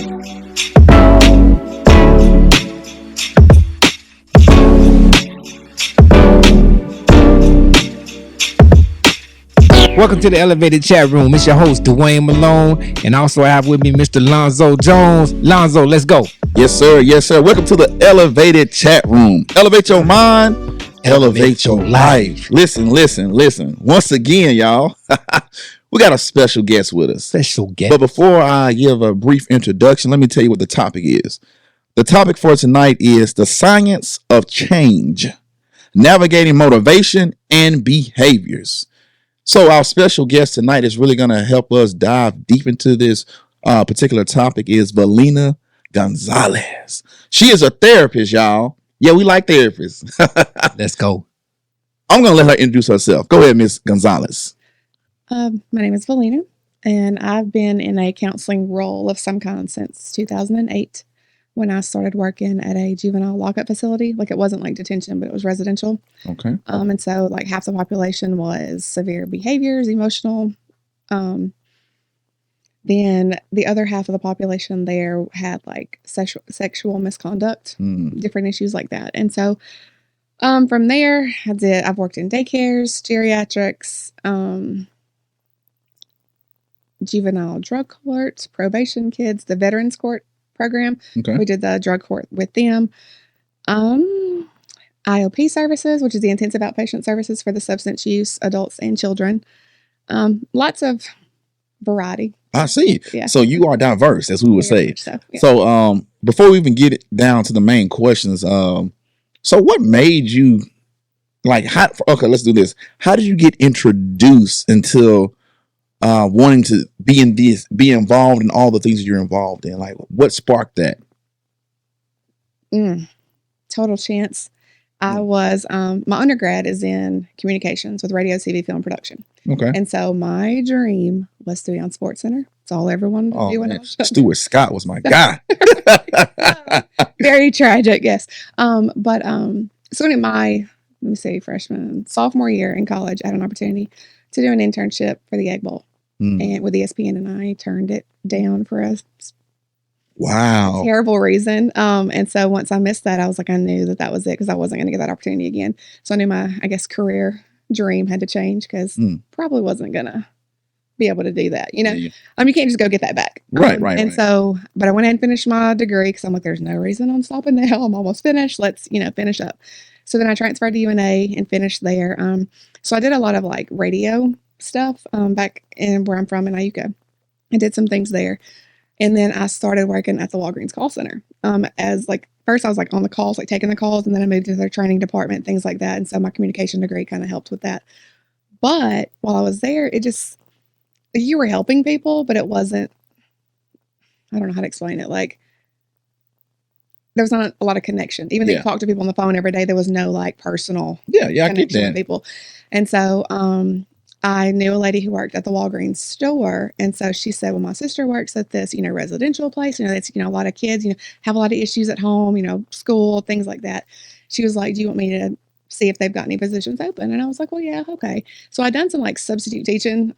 Welcome to the Elevated Chat Room. It's your host, Dwayne Malone, and also I have with me Mr. Lonzo Jones. Lonzo, let's go. Yes, sir. Yes, sir. Welcome to the Elevated Chat Room. Elevate your mind, elevate your life. Listen. Once again, y'all, we got a special guest with us. Special guest. But before I give a brief introduction, let me tell you what the topic is. The topic for tonight is the science of change, navigating motivation and behaviors. So our special guest tonight is really going to help us dive deep into this particular topic is Valena Gonzales. She is a therapist, y'all. Yeah, we like therapists. Let's go. I'm going to let her introduce herself. Go ahead, Miss Gonzales. My name is Valena, and I've been in a counseling role of some kind since 2008 when I started working at a juvenile lockup facility. Like, it wasn't like detention, but it was residential. Okay. And so like half the population was severe behaviors, emotional. Then the other half of the population there had like sexual misconduct, different issues like that. And so from there, I've worked in daycares, geriatrics, juvenile drug courts, probation kids, the veterans court program. Okay. We did the drug court with them. IOP services, which is the intensive outpatient services for the substance use adults and children. Lots of variety. I see. Yeah. So you are diverse, as we would say. So, yeah. So before we even get it down to the main questions, so what made you okay, let's do this. How did you get introduced until wanting to be involved in all the things that you're involved in? Like, what sparked that? Total chance. I was, my undergrad is in communications with radio, TV, film production. Okay. And so my dream was to be on SportsCenter. It's all everyone wanted to do when I was young. Stuart Scott was my guy. Very tragic, yes. So in my, sophomore year in college, I had an opportunity to do an internship for the Egg Bowl and with ESPN, and I turned it down for a terrible reason. And so once I missed that, I was like, I knew that was it because I wasn't going to get that opportunity again. So I knew my, career dream had to change because probably wasn't going to be able to do that. You can't just go get that back. Right. So, but I went ahead and finished my degree because I'm like, there's no reason I'm stopping now. I'm almost finished. Let's, finish up. So then I transferred to UNA and finished there. So I did a lot of like radio stuff back in where I'm from in Iuka. I did some things there. And then I started working at the Walgreens call center. As like, first I was like on the calls, like taking the calls, and then I moved to their training department, things like that. And so my communication degree kind of helped with that. But while I was there, you were helping people, but it wasn't, I don't know how to explain it. Like, there was not a lot of connection. Even though you talk to people on the phone every day, there was no like personal connection with people. And so, I knew a lady who worked at the Walgreens store. And so she said, well, my sister works at this, residential place, that's, a lot of kids, have a lot of issues at home, school, things like that. She was like, do you want me to see if they've got any positions open? And I was like, well, yeah, okay. So I'd done some like substitute teaching,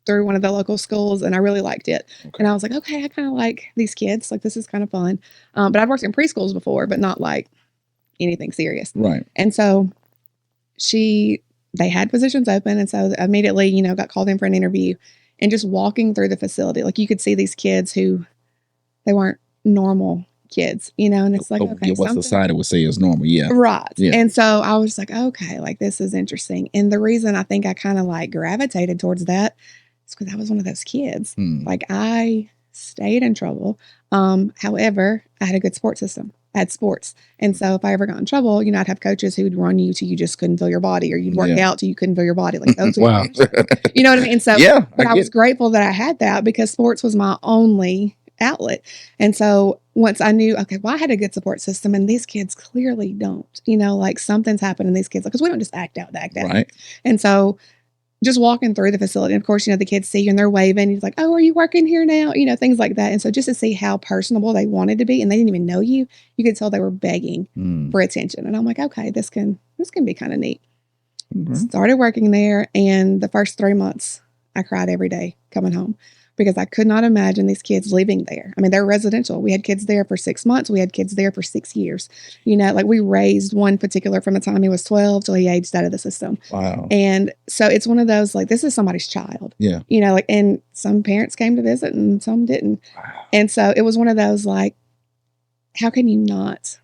through one of the local schools, and I really liked it. Okay. And I was like, okay, I kind of like these kids. Like, this is kind of fun. But I've worked in preschools before, but not like anything serious. Right. And so they had positions open. And so immediately, got called in for an interview, and just walking through the facility, like you could see these kids who they weren't normal kids, and it's like, okay, what society would say is normal. Yeah. Right. Yeah. And so I was like, okay, like this is interesting. And the reason I think I kind of like gravitated towards that is because I was one of those kids. Like, I stayed in trouble. However, I had a good support system. I had sports. And so if I ever got in trouble, I'd have coaches who would run you till you just couldn't feel your body, or you'd work out till you couldn't feel your body. Like, those wow. You know what I mean? And so I was grateful that I had that, because sports was my only outlet. And so once I knew, okay, well, I had a good support system, and these kids clearly don't, like something's happening in these kids, because we don't just act out to act out. Right. And so just walking through the facility, and of course, the kids see you and they're waving. He's like, oh, are you working here now? Things like that. And so just to see how personable they wanted to be, and they didn't even know you could tell they were begging for attention. And I'm like, okay, this can be kind of neat. Started working there, and the first 3 months I cried every day coming home. because I could not imagine these kids living there. I mean, they're residential. We had kids there for 6 months. We had kids there for 6 years. You know, like we raised one particular from the time he was 12 till he aged out of the system. Wow. And so it's one of those, like, this is somebody's child. Yeah. You know, like, and some parents came to visit and some didn't. Wow. And so it was one of those, like, how can you not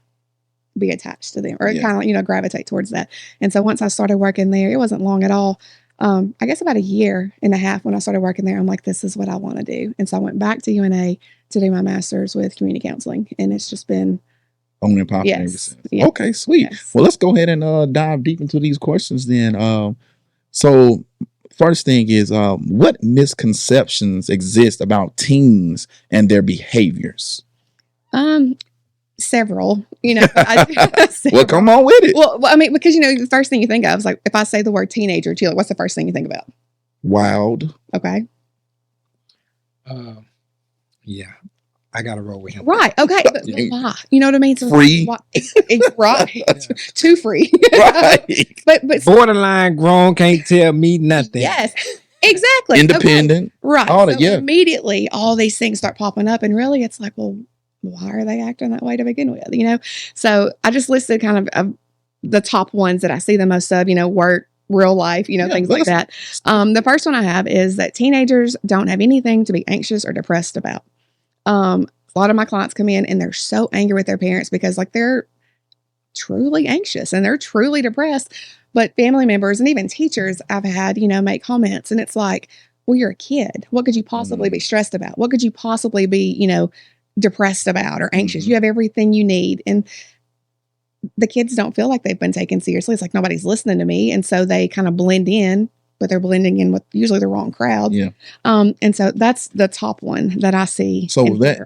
be attached to them or Yeah. kind of, you know, gravitate towards that? And so once I started working there, it wasn't long at all. I guess about a year and a half when I started working there, I'm like, this is what I want to do. And so I went back to UNA to do my master's with community counseling. And it's just been on and popping ever yes. since. Yeah. Okay, sweet. Yes. Well, let's go ahead and dive deep into these questions then. So first thing is, what misconceptions exist about teens and their behaviors? Several, you know. Well, come on with it. Well, I mean, because, you know, the first thing you think of is like, if I say the word teenager to you, like, what's the first thing you think about? Wild. Okay. Yeah, I got to roll with him. Right. Okay. But why? You know what I mean? So Free. why, right. Too free. Right. but Borderline grown, can't tell me nothing. yes, exactly. Independent. Okay. Right. All that, So yeah. immediately all these things start popping up, and really it's like, well, why are they acting that way to begin with? You know? So I just listed kind of the top ones that I see the most of, you know, work, real life, you know, Yeah, things like that. The first one I have is that teenagers don't have anything to be anxious or depressed about. A lot of my clients come in and they're so angry with their parents because, like, they're truly anxious and they're truly depressed. But family members and even teachers I've had, you know, make comments, and it's like, well, you're a kid. What could you possibly be stressed about? What could you possibly be, you know, depressed about or anxious? You have everything you need. And the kids don't feel like they've been taken seriously. It's like nobody's listening to me. And so they kind of blend in, but they're blending in with usually the wrong crowd. Yeah. And so that's the top one that I see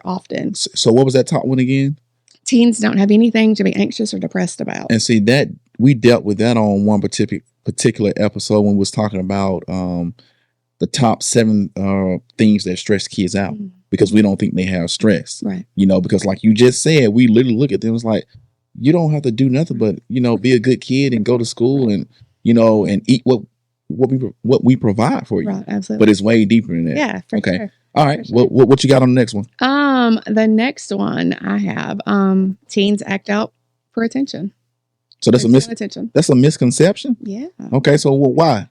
often. So what was that top one again? Teens don't have anything to be anxious or depressed about. And see that we dealt with that on one particular episode when we was talking about the top 7 things that stress kids out, because we don't think they have stress. Right. You know, because like you just said, we literally look at them, it's like, you don't have to do nothing but, you know, be a good kid and go to school and, you know, and eat what we provide for you. Right, absolutely. But it's way deeper than that. Yeah, for Okay. sure. All right. For sure. What you got on the next one? The next one I have, teens act out for attention. So that's attention. that's a misconception? Yeah. Okay. So why?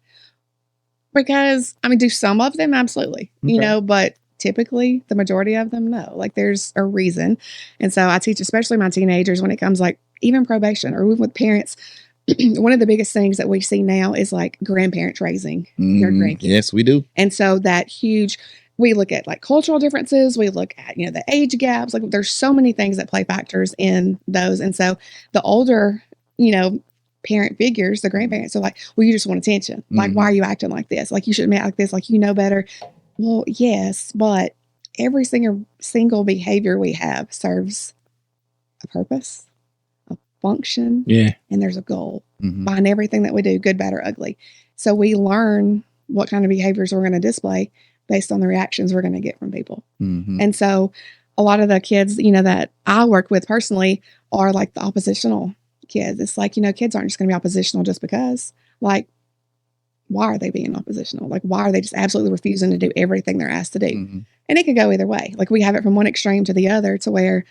Because, I mean, do some of them? Absolutely. You Okay. know, but typically the majority of them, no. Like, there's a reason. And so I teach, especially my teenagers, when it comes like even probation or even with parents, one of the biggest things that we see now is like grandparents raising their grandkids. Yes, we do. And so that huge, we look at like cultural differences, we look at, you know, the age gaps, like there's so many things that play factors in those. And so the older, you know, parent figures, the grandparents are like, well, you just want attention. Like, why are you acting like this? Like, you shouldn't act like this. Like, you know better. Well, yes, but every single behavior we have serves a purpose, a function, and there's a goal behind everything that we do, good, bad, or ugly. So we learn what kind of behaviors we're going to display based on the reactions we're going to get from people. And so a lot of the kids, you know, that I work with personally are like the oppositional kids. It's like, you know, kids aren't just going to be oppositional just because. Like, why are they being oppositional? Like, why are they just absolutely refusing to do everything they're asked to do? And it could go either way. Like, we have it from one extreme to the other, to where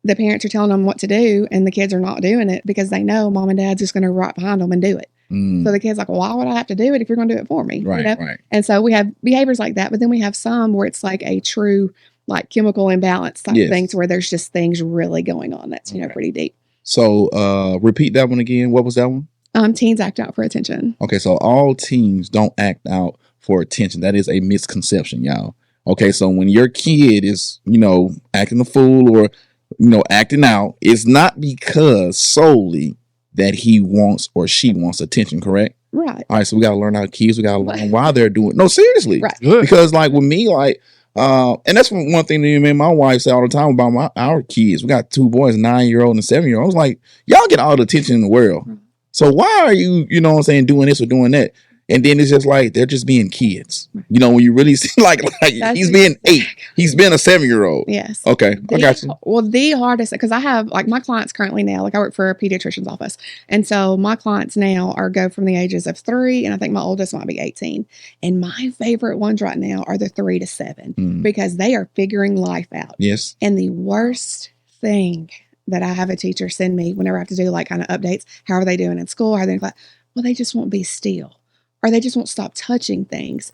the parents are telling them what to do and the kids are not doing it because they know mom and dad's just going to right behind them and do it. So the kid's like, well, why would I have to do it if you're going to do it for me? Right, you know? right. And so we have behaviors like that, but then we have some where it's like a true, like, chemical imbalance type thing, to where there's just things really going on that's, you know, pretty deep. So repeat that one again. What was that one? Teens act out for attention. Okay, so all teens don't act out for attention. That is a misconception, y'all. Okay, so when your kid is, you know, acting a fool or, you know, acting out, it's not because solely that he wants or she wants attention, correct? Right. All right, so we got to learn our kids. We got to learn why they're doing. No, seriously. Right. Because like with me, like, and that's one thing that me and my wife say all the time about our kids. We got 2 boys, 9-year-old and 7-year-old. I was like, y'all get all the attention in the world. So why are you, you know what I'm saying, doing this or doing that? And then it's just like they're just being kids. You know, when you really see like That's he's being 8. He's been a 7-year-old. Yes. Okay. I got you. Well, the hardest, because I have like my clients currently now, like I work for a pediatrician's office. And so my clients now go from the ages of 3, and I think my oldest might be 18. And my favorite ones right now are the 3 to 7 because they are figuring life out. Yes. And the worst thing that I have a teacher send me whenever I have to do like kind of updates, how are they doing in school? How are they in class? Well, they just won't be still. Or they just won't stop touching things.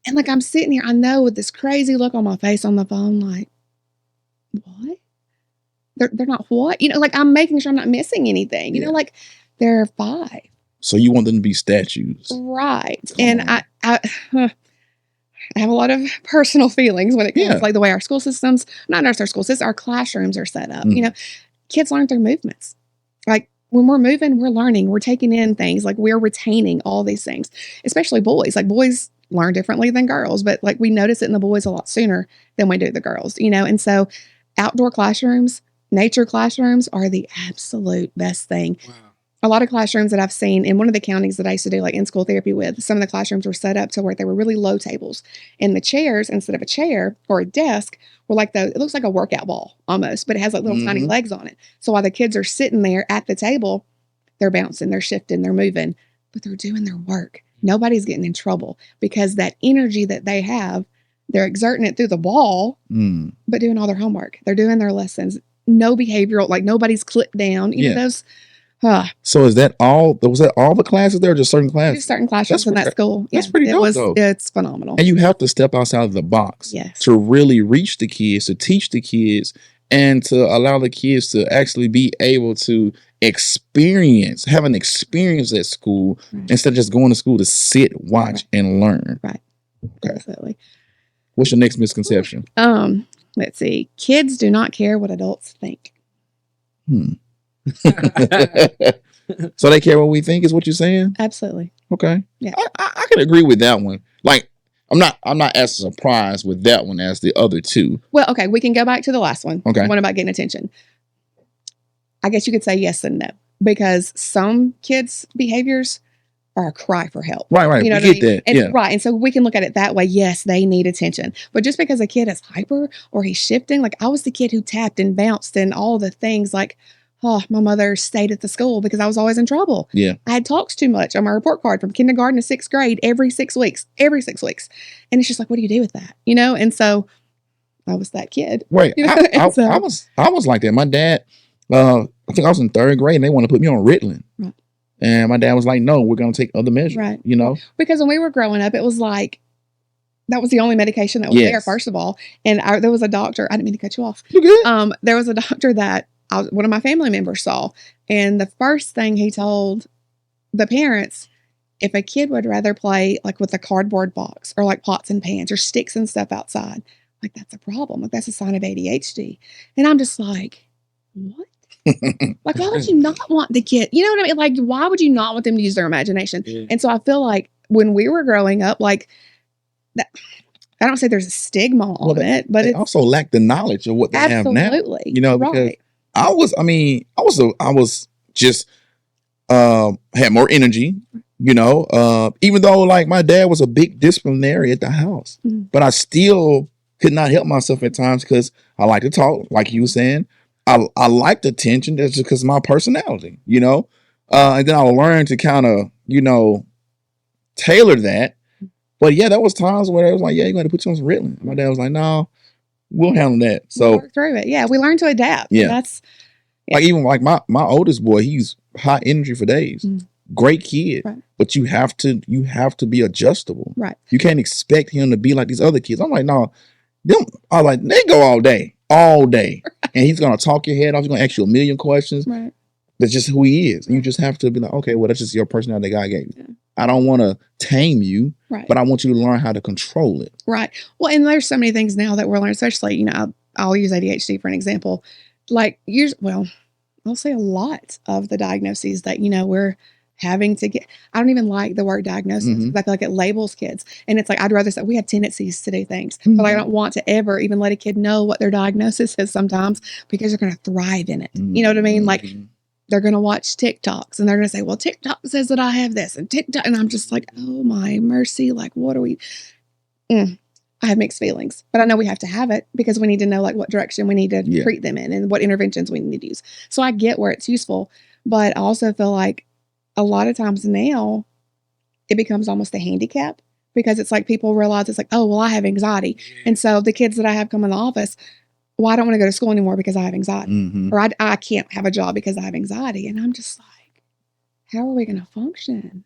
And like I'm sitting here, I know with this crazy look on my face on the phone, like, what? They're not what? You know, like I'm making sure I'm not missing anything. You know, like they're 5. So you want them to be statues. Right. And I have a lot of personal feelings when it comes to like the way our school systems, not just our school systems, our classrooms are set up. You know, kids learn through movements. Like, when we're moving, we're learning, we're taking in things, like we're retaining all these things, especially boys. Like boys learn differently than girls, but like we notice it in the boys a lot sooner than we do the girls, you know? And so outdoor classrooms, nature classrooms are the absolute best thing. Wow. A lot of classrooms that I've seen in one of the counties that I used to do like in-school therapy with, some of the classrooms were set up to where they were really low tables. And the chairs, instead of a chair or a desk, were like it looks like a workout ball almost, but it has like little tiny legs on it. So while the kids are sitting there at the table, they're bouncing, they're shifting, they're moving, but they're doing their work. Nobody's getting in trouble because that energy that they have, they're exerting it through the ball, but doing all their homework. They're doing their lessons. No behavioral, like nobody's clipped down. You know, those. So is that all? Was that all the classes there, or just certain classes? Just certain classrooms in that school. That's pretty dope, though. It's phenomenal. And you have to step outside of the box to really reach the kids, to teach the kids, and to allow the kids to actually be able to have an experience at school instead of just going to school to sit, watch, and learn. Right. Okay. Absolutely. What's your next misconception? Let's see. Kids do not care what adults think. So they care what we think is what you're saying? Absolutely. Okay. Yeah. I can agree with that one. Like, I'm not as surprised with that one as the other two. Well, okay, we can go back to the last one. Okay. The one about getting attention. I guess you could say yes and no, because some kids' behaviors are a cry for help. Right. You know we get that. And, right. And so we can look at it that way. Yes, they need attention. But just because a kid is hyper or he's shifting, like I was the kid who tapped and bounced and all the things, like, oh, my mother stayed at the school because I was always in trouble. Yeah. I had talks too much on my report card from kindergarten to 6th grade every 6 weeks. And it's just like, what do you do with that? You know? And so I was that kid. Right. You know? I was like that. My dad, I think I was in 3rd grade and they wanted to put me on Ritalin. Right. And my dad was like, no, we're going to take other measures. Right. You know? Because when we were growing up, it was like, that was the only medication that was there, first of all. And there was a doctor. I didn't mean to cut you off. You good? There was a doctor that one of my family members saw. And the first thing he told the parents, if a kid would rather play like with a cardboard box or like pots and pans or sticks and stuff outside, like that's a problem. Like that's a sign of ADHD. And I'm just like, what? Like, why would you not want the kid? You know what I mean? Like, why would you not want them to use their imagination? Yeah. And so I feel like when we were growing up, like that, I don't say there's a stigma on it, but it also lack the knowledge of what they have now. Absolutely. You know, because I was just had more energy, you know, even though like my dad was a big disciplinary at the house, but I still could not help myself at times because I like to talk, like you were saying. I liked attention. That's just because of my personality, you know. And then I learned to kind of, you know, tailor that. But yeah, there was times where it was like, yeah, you're going to put you on some Ritalin. My dad was like, no, we'll handle that. So work through it. Yeah, we learn to adapt. Yeah, that's like even like my oldest boy, he's high energy for days. Great kid, but you have to be adjustable. Right. You can't expect him to be like these other kids. I'm like, no, they go all day, and he's gonna talk your head off. He's gonna ask you a million questions. Right. That's just who he is. And you just have to be like, okay, well, that's just your personality God gave you. Yeah. I don't want to tame you, but I want you to learn how to control it. Right. Well, and there's so many things now that we're learning, especially, you know, I'll use ADHD for an example. Like, I'll say a lot of the diagnoses that, you know, we're having to get. I don't even like the word diagnosis. I feel like it labels kids. And it's like, I'd rather say we have tendencies to do things. But I don't want to ever even let a kid know what their diagnosis is sometimes because they're going to thrive in it. You know what I mean? Like, they're going to watch TikToks and they're going to say, well, TikTok says that I have this and TikTok. And I'm just like, oh my mercy. Like, what are we? I have mixed feelings, but I know we have to have it because we need to know like what direction we need to treat them in and what interventions we need to use. So I get where it's useful, but I also feel like a lot of times now it becomes almost a handicap because it's like people realize it's like, oh, well, I have anxiety. And so the kids that I have come in the office, well, I don't want to go to school anymore because I have anxiety, or I can't have a job because I have anxiety. And I'm just like, how are we going to function?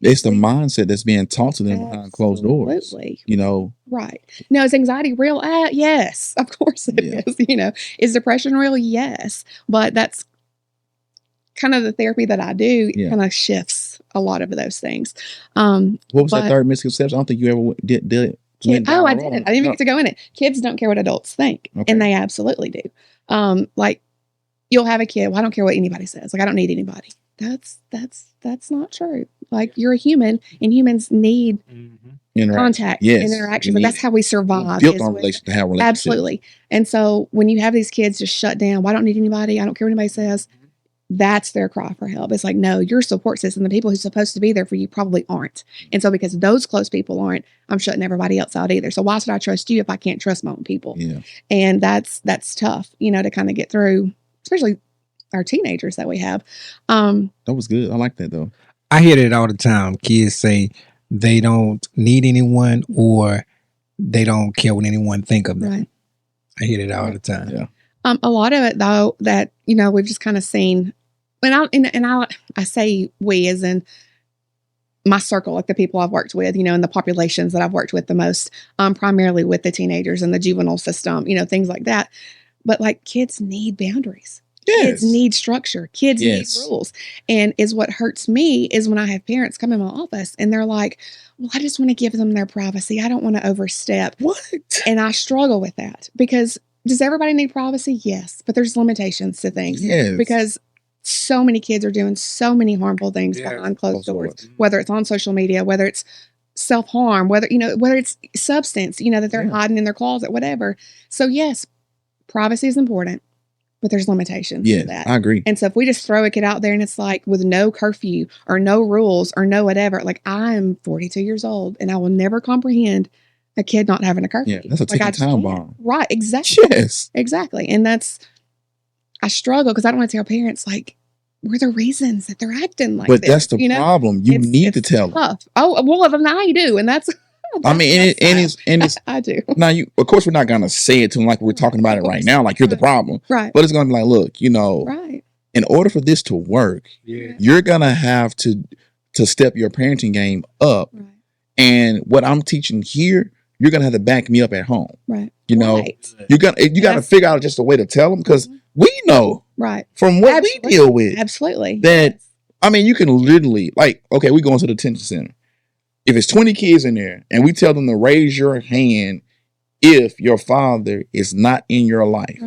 It's the mindset that's being taught to them behind closed doors. You know, right? Now, is anxiety real? Yes, of course it is. You know, is depression real? Yes, but that's kind of the therapy that I do. Kind of shifts a lot of those things. What was that third misconception? I don't think you ever did it. I didn't. I didn't even get to go in it. Kids don't care what adults think, and they absolutely do. Like you'll have a kid. Well, I don't care what anybody says. Like I don't need anybody. That's not true. Like you're a human, and humans need contact and interaction. But that's how we survive. Built on to have relationships. Absolutely. And so when you have these kids just shut down, well, I don't need anybody. I don't care what anybody says. That's their cry for help. It's like, no, your support system, the people who's supposed to be there for you probably aren't. And so because those close people aren't, I'm shutting everybody else out either. So why should I trust you if I can't trust my own people? Yeah. And that's tough, you know, to kind of get through, especially our teenagers that we have. That was good. I like that though. I hear that all the time. Kids say they don't need anyone or they don't care what anyone think of them. Right. I hear that all the time. Yeah. A lot of it though, that, you know, we've just kind of seen, I say we as in my circle, like the people I've worked with, you know, and the populations that I've worked with the most, primarily with the teenagers and the juvenile system, you know, things like that. But like kids need boundaries. Yes. Kids need structure. Kids need rules. And is what hurts me is when I have parents come in my office and they're like, well, I just want to give them their privacy. I don't want to overstep. What? And I struggle with that because does everybody need privacy? Yes. But there's limitations to things. Yes. Because so many kids are doing so many harmful things behind closed doors, whether it's on social media, whether it's self-harm, whether it's substance, you know, that they're hiding in their closet, whatever. So yes, privacy is important. But there's limitations to that. I agree. And so if we just throw a kid out there and it's like with no curfew or no rules or no whatever, like I'm 42 years old and I will never comprehend a kid not having a curfew. Yeah, that's a ticking time bomb. Right, exactly. Yes. Exactly. And I struggle because I don't want to tell parents like, what are the reasons that they're acting like this? But this? that's the problem. You need to tell them. Oh, well, now you do. And that's... I mean, and it's I do. Now, of course, we're not going to say it to them like we're talking about it right now, like you're the problem. Right. But it's going to be like, look, you know, in order for this to work, you're going to have to step your parenting game up. Right. And what I'm teaching here, you're going to have to back me up at home. Right. You know, you got to figure out just a way to tell them because we know from what we deal with. Absolutely. That, I mean, you can literally, like, okay, we go into the detention center. If it's 20 kids in there and we tell them to raise your hand if your father is not in your life,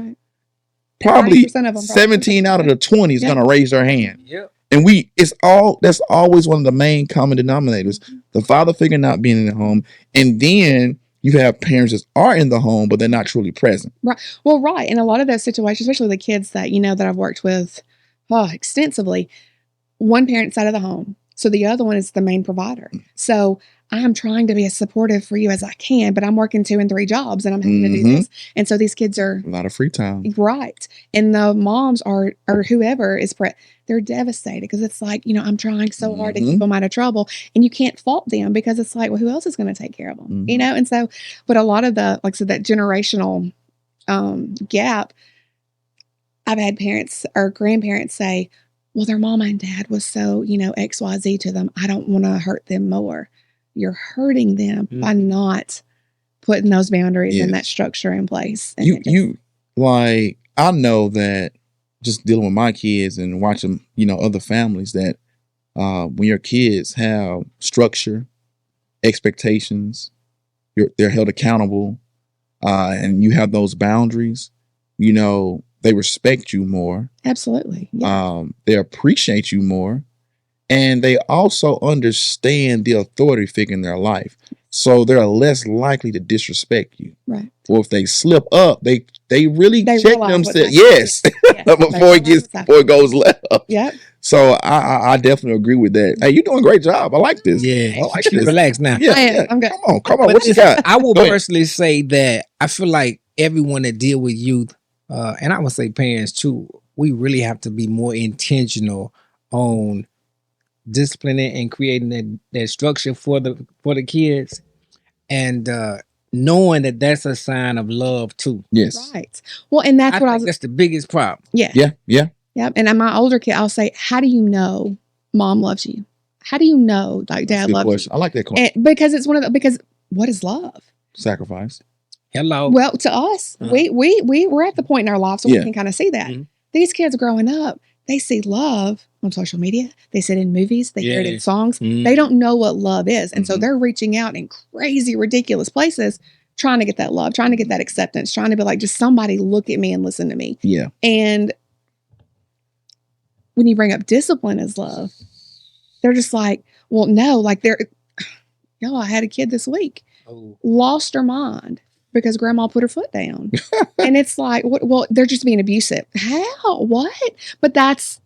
probably 17 out of the 20 is going to raise their hand. Yep. And that's always one of the main common denominators. The father figure not being in the home. And then you have parents that are in the home, but they're not truly present. Right. Well, right. In a lot of those situations, especially the kids that, you know, that I've worked with extensively, one parent's out of the home. So the other one is the main provider. So I'm trying to be as supportive for you as I can, but I'm working 2 and 3 jobs and I'm having to do this. And so these kids are a lot of free time. Right. And the moms or whoever is they're devastated because it's like, you know, I'm trying so hard to keep them out of trouble and you can't fault them because it's like, well, who else is going to take care of them? You know? And so, but a lot of the, like I said, that generational gap, I've had parents or grandparents say, well, their mama and dad was so, you know, XYZ to them. I don't want to hurt them more. You're hurting them by not putting those boundaries and that structure in place. And I know that just dealing with my kids and watching, you know, other families that when your kids have structure, expectations, they're held accountable, and you have those boundaries, you know, they respect you more. Absolutely. Yeah. They appreciate you more. And they also understand the authority figure in their life. So they're less likely to disrespect you. Right. Or if they slip up, they they really They check realize what's themselves. happening. Yes, Yes, they before realize what's before it goes left. Yep. So I definitely agree with that. Hey, you're doing a great job. I like this. Yeah, I like she this. relax now. Yeah, I am. yeah. I'm good. Come on. But What you got? I will Go ahead. personally say that I feel like everyone that deal with youth, and I would say parents too, we really have to be more intentional on disciplining and creating that structure for the kids, and knowing that that's a sign of love too. Yes. Right. Well, and that's I what I think was. that's the biggest problem. Yeah. Yeah. Yeah. Yep. And my older kid, I'll say, "How do you know mom loves you? How do you know like That's a dad good loves question. I like that question. you?" And because it's one of the because what is love? Sacrifice. Hello. Well, to us, Uh-huh. we're at the point in our lives where Yeah. we can kind of see that. Mhm. These kids growing up, they see love on social media. They see it in movies. They hear it in Yes. songs. Mhm. They don't know what love is, and so Mhm. they're reaching out in crazy, ridiculous places, trying to get that love, trying to get that acceptance, trying to be like, just somebody look at me and listen to me. Yeah. And when you bring up discipline as love, they're just like, well, no, like y'all, I had a kid this week, Oh. lost her mind because grandma put her foot down. And it's like, well, they're just being abusive. How? What? But that's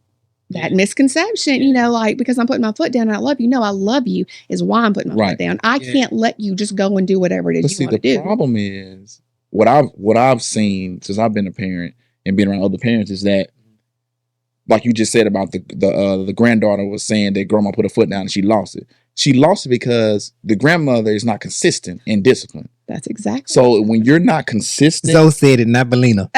that Yeah. misconception, like, because I'm putting my foot down and I love you. No, I love you is why I'm putting my Right. foot down. I Yeah. can't let you just go and do whatever it But is you see, want the to do. problem is what I've seen since I've been a parent and being around other parents is that, like you just said about the granddaughter was saying that grandma put her foot down and she lost it. She lost it because the grandmother is not consistent in discipline. That's exactly. So when you're not consistent, Zoe said it, not Valena.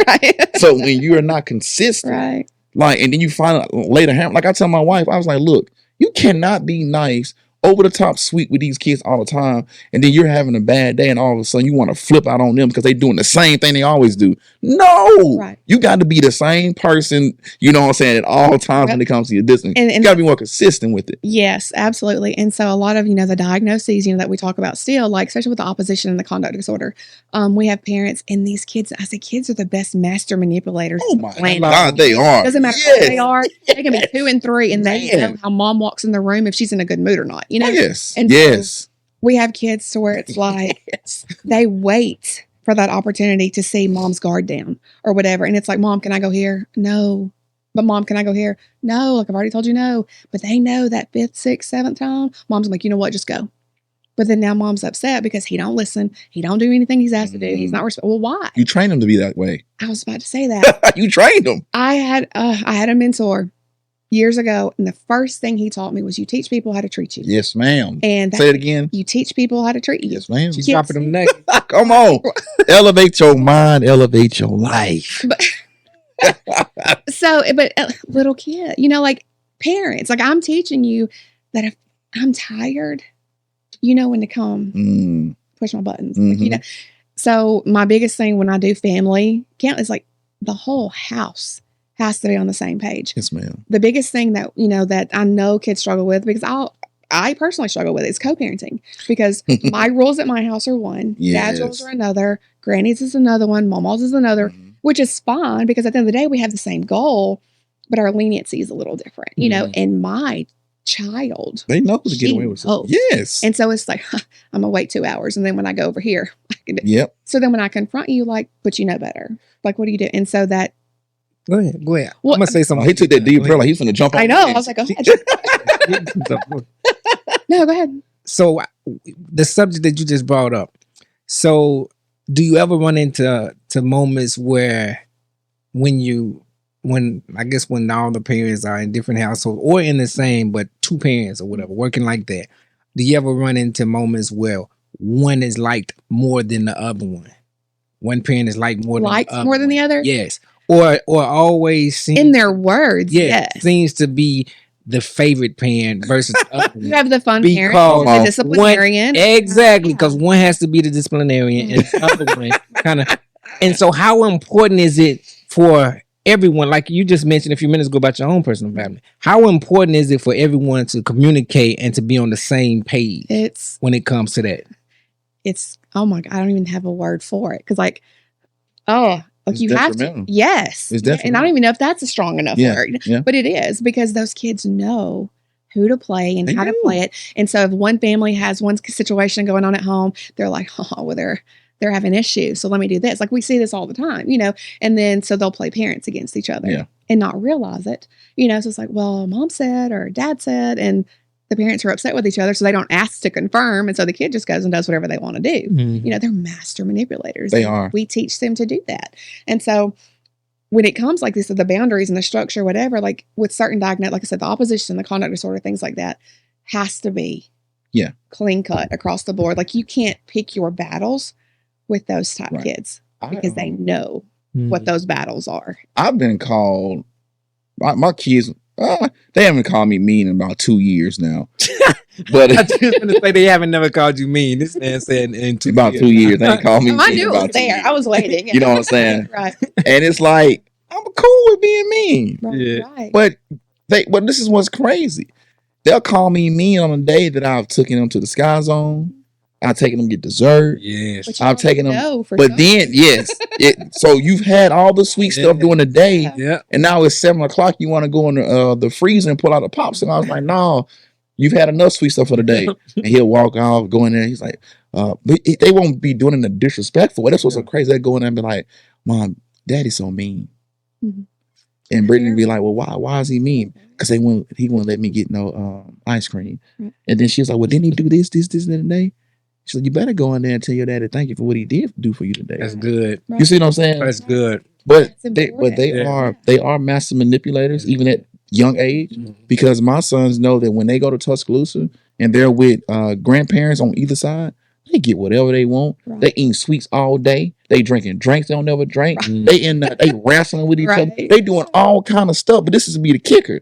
Right. so when you are not consistent, Right. like, and then you find out later, like I tell my wife, I was like, look, you cannot be nice, over the top sweet with these kids all the time, and then you're having a bad day, and all of a sudden you want to flip out on them because they're doing the same thing they always do. No, Right. You got to be the same person. You know what I'm saying, at all times when it comes to your discipline. And you got to be more consistent with it. Yes, absolutely. And so a lot of, the diagnoses, that we talk about still, like, especially with the opposition and the conduct disorder, we have parents and these kids, I say kids are the best master manipulators. Oh on the my planet. God, they are. Doesn't matter Yes. who they are. They can be 2 and 3 and they Man. know how mom walks in the room if she's in a good mood or not, Oh, yes. And yes. we have kids to where it's like they wait for that opportunity to see mom's guard down or whatever. And it's like, Mom, can I go here? No. But Mom, can I go here? No. Like, I've already told you no. But they know that 5th, 6th, 7th time, mom's like, you know what? Just go. But then now mom's upset because he don't listen. He don't do anything he's asked to do. He's not responsible. Well, why? You train them to be that way. I was about to say that. You trained them. I had a mentor years ago, and the first thing he taught me was you teach people how to treat you. Yes, ma'am. And Say it again. you teach people how to treat you. Yes, ma'am. She's dropping them nuggets. Come on. Elevate your mind, elevate your life. So, but little kid, like parents, like I'm teaching you that if I'm tired, you know when to come push my buttons. Like, so my biggest thing when I do family count is like the whole house has to be on the same page. Yes, ma'am. The biggest thing that, that I know kids struggle with, because I personally struggle with, is co-parenting, because my rules at my house are one, dad's rules Yes. are another, granny's is another one, mama's is another, which is fine because at the end of the day, we have the same goal, but our leniency is a little different, and my child, They know to get she away with knows. it. Yes. And so it's like, I'm gonna wait 2 hours. And then when I go over here, I can do. Yep. So then when I confront you, like, but you know better, like, what do you do? And so that, Go ahead. Well, I'm gonna say something. He took that deep breath like he's gonna jump on. I know, I was like, go ahead. No, go ahead. So the subject that you just brought up. So do you ever run into moments where when I guess when all the parents are in different households or in the same, but 2 parents or whatever, working like that, do you ever run into moments where one is liked more than the other one? One parent is liked more Liked than the other. more than the one? other? Yes. Or always seems In their words, yes. seems to be the favorite parent versus the other You one. have the fun Because parent, the one- disciplinarian. Exactly, because one has to be the disciplinarian and the other one kind of. And so, how important is it for everyone? Like you just mentioned a few minutes ago about your own personal family. How important is it for everyone to communicate and to be on the same page It's when it comes to that? oh my God, I don't even have a word for it. Because like It's you have to, detrimental. yes. It's And I don't detrimental. even know if that's a strong enough Yeah, word, yeah. but it is, because those kids know who to play and They how to do. play it. And so if one family has one situation going on at home, they're like, oh, well, they're having issues. So let me do this. Like we see this all the time, you know, and then so they'll play parents against each other Yeah. and not realize it, you know. So it's like, well, mom said or dad said, and the parents are upset with each other. So they don't ask to confirm. And so the kid just goes and does whatever they want to do. Mhm. You know, they're master manipulators. They and are. We teach them to do that. And so when it comes like this, the boundaries and the structure, whatever, like with certain diagnosis, like I said, the opposition, the conduct disorder, things like that has to be clean cut across the board. Like you can't pick your battles with those type Right. kids because they know Mhm. what those battles are. I've been called, my kids, they haven't called me mean in about 2 years now. But I was just gonna say they haven't never called you mean. This man said in 2 about years. 2 years, they ain't called me mean I in knew it was about 2 there. years. I was waiting. You know what I'm saying? Right. And it's like, I'm cool with being mean. Right. Yeah. Right. But this is what's crazy. They'll call me mean on a day that I've taken them to the Sky Zone. I've taken them to get dessert. Yes. But you I've don't taken them. know for But some then, reason. yes. So you've had all the sweet stuff during the day. Yeah. Yeah. And now it's 7:00. You want to go in the freezer and pull out a pops. And I was like, no, you've had enough sweet stuff for the day. And he'll walk off, go in there. He's like, but they won't be doing it in a disrespectful way. That's what's so crazy. They go in there and be like, Mom, Daddy's so mean. Mhm. And Brittany be like, well, why is he mean? Because he wouldn't let me get no ice cream. Right. And then she was like, well, didn't he do this, and the day? She said, you better go in there and tell your daddy thank you for what he did do for you today. That's good. You see what I'm saying? That's good. But That's they important. are master manipulators, even at young age, because my sons know that when they go to Tuscaloosa and they're with grandparents on either side, they get whatever they want. Right. They eating sweets all day. They drinking drinks they don't never drink. Right. They wrestling with each other. Right. They doing all kind of stuff. But this is be the kicker.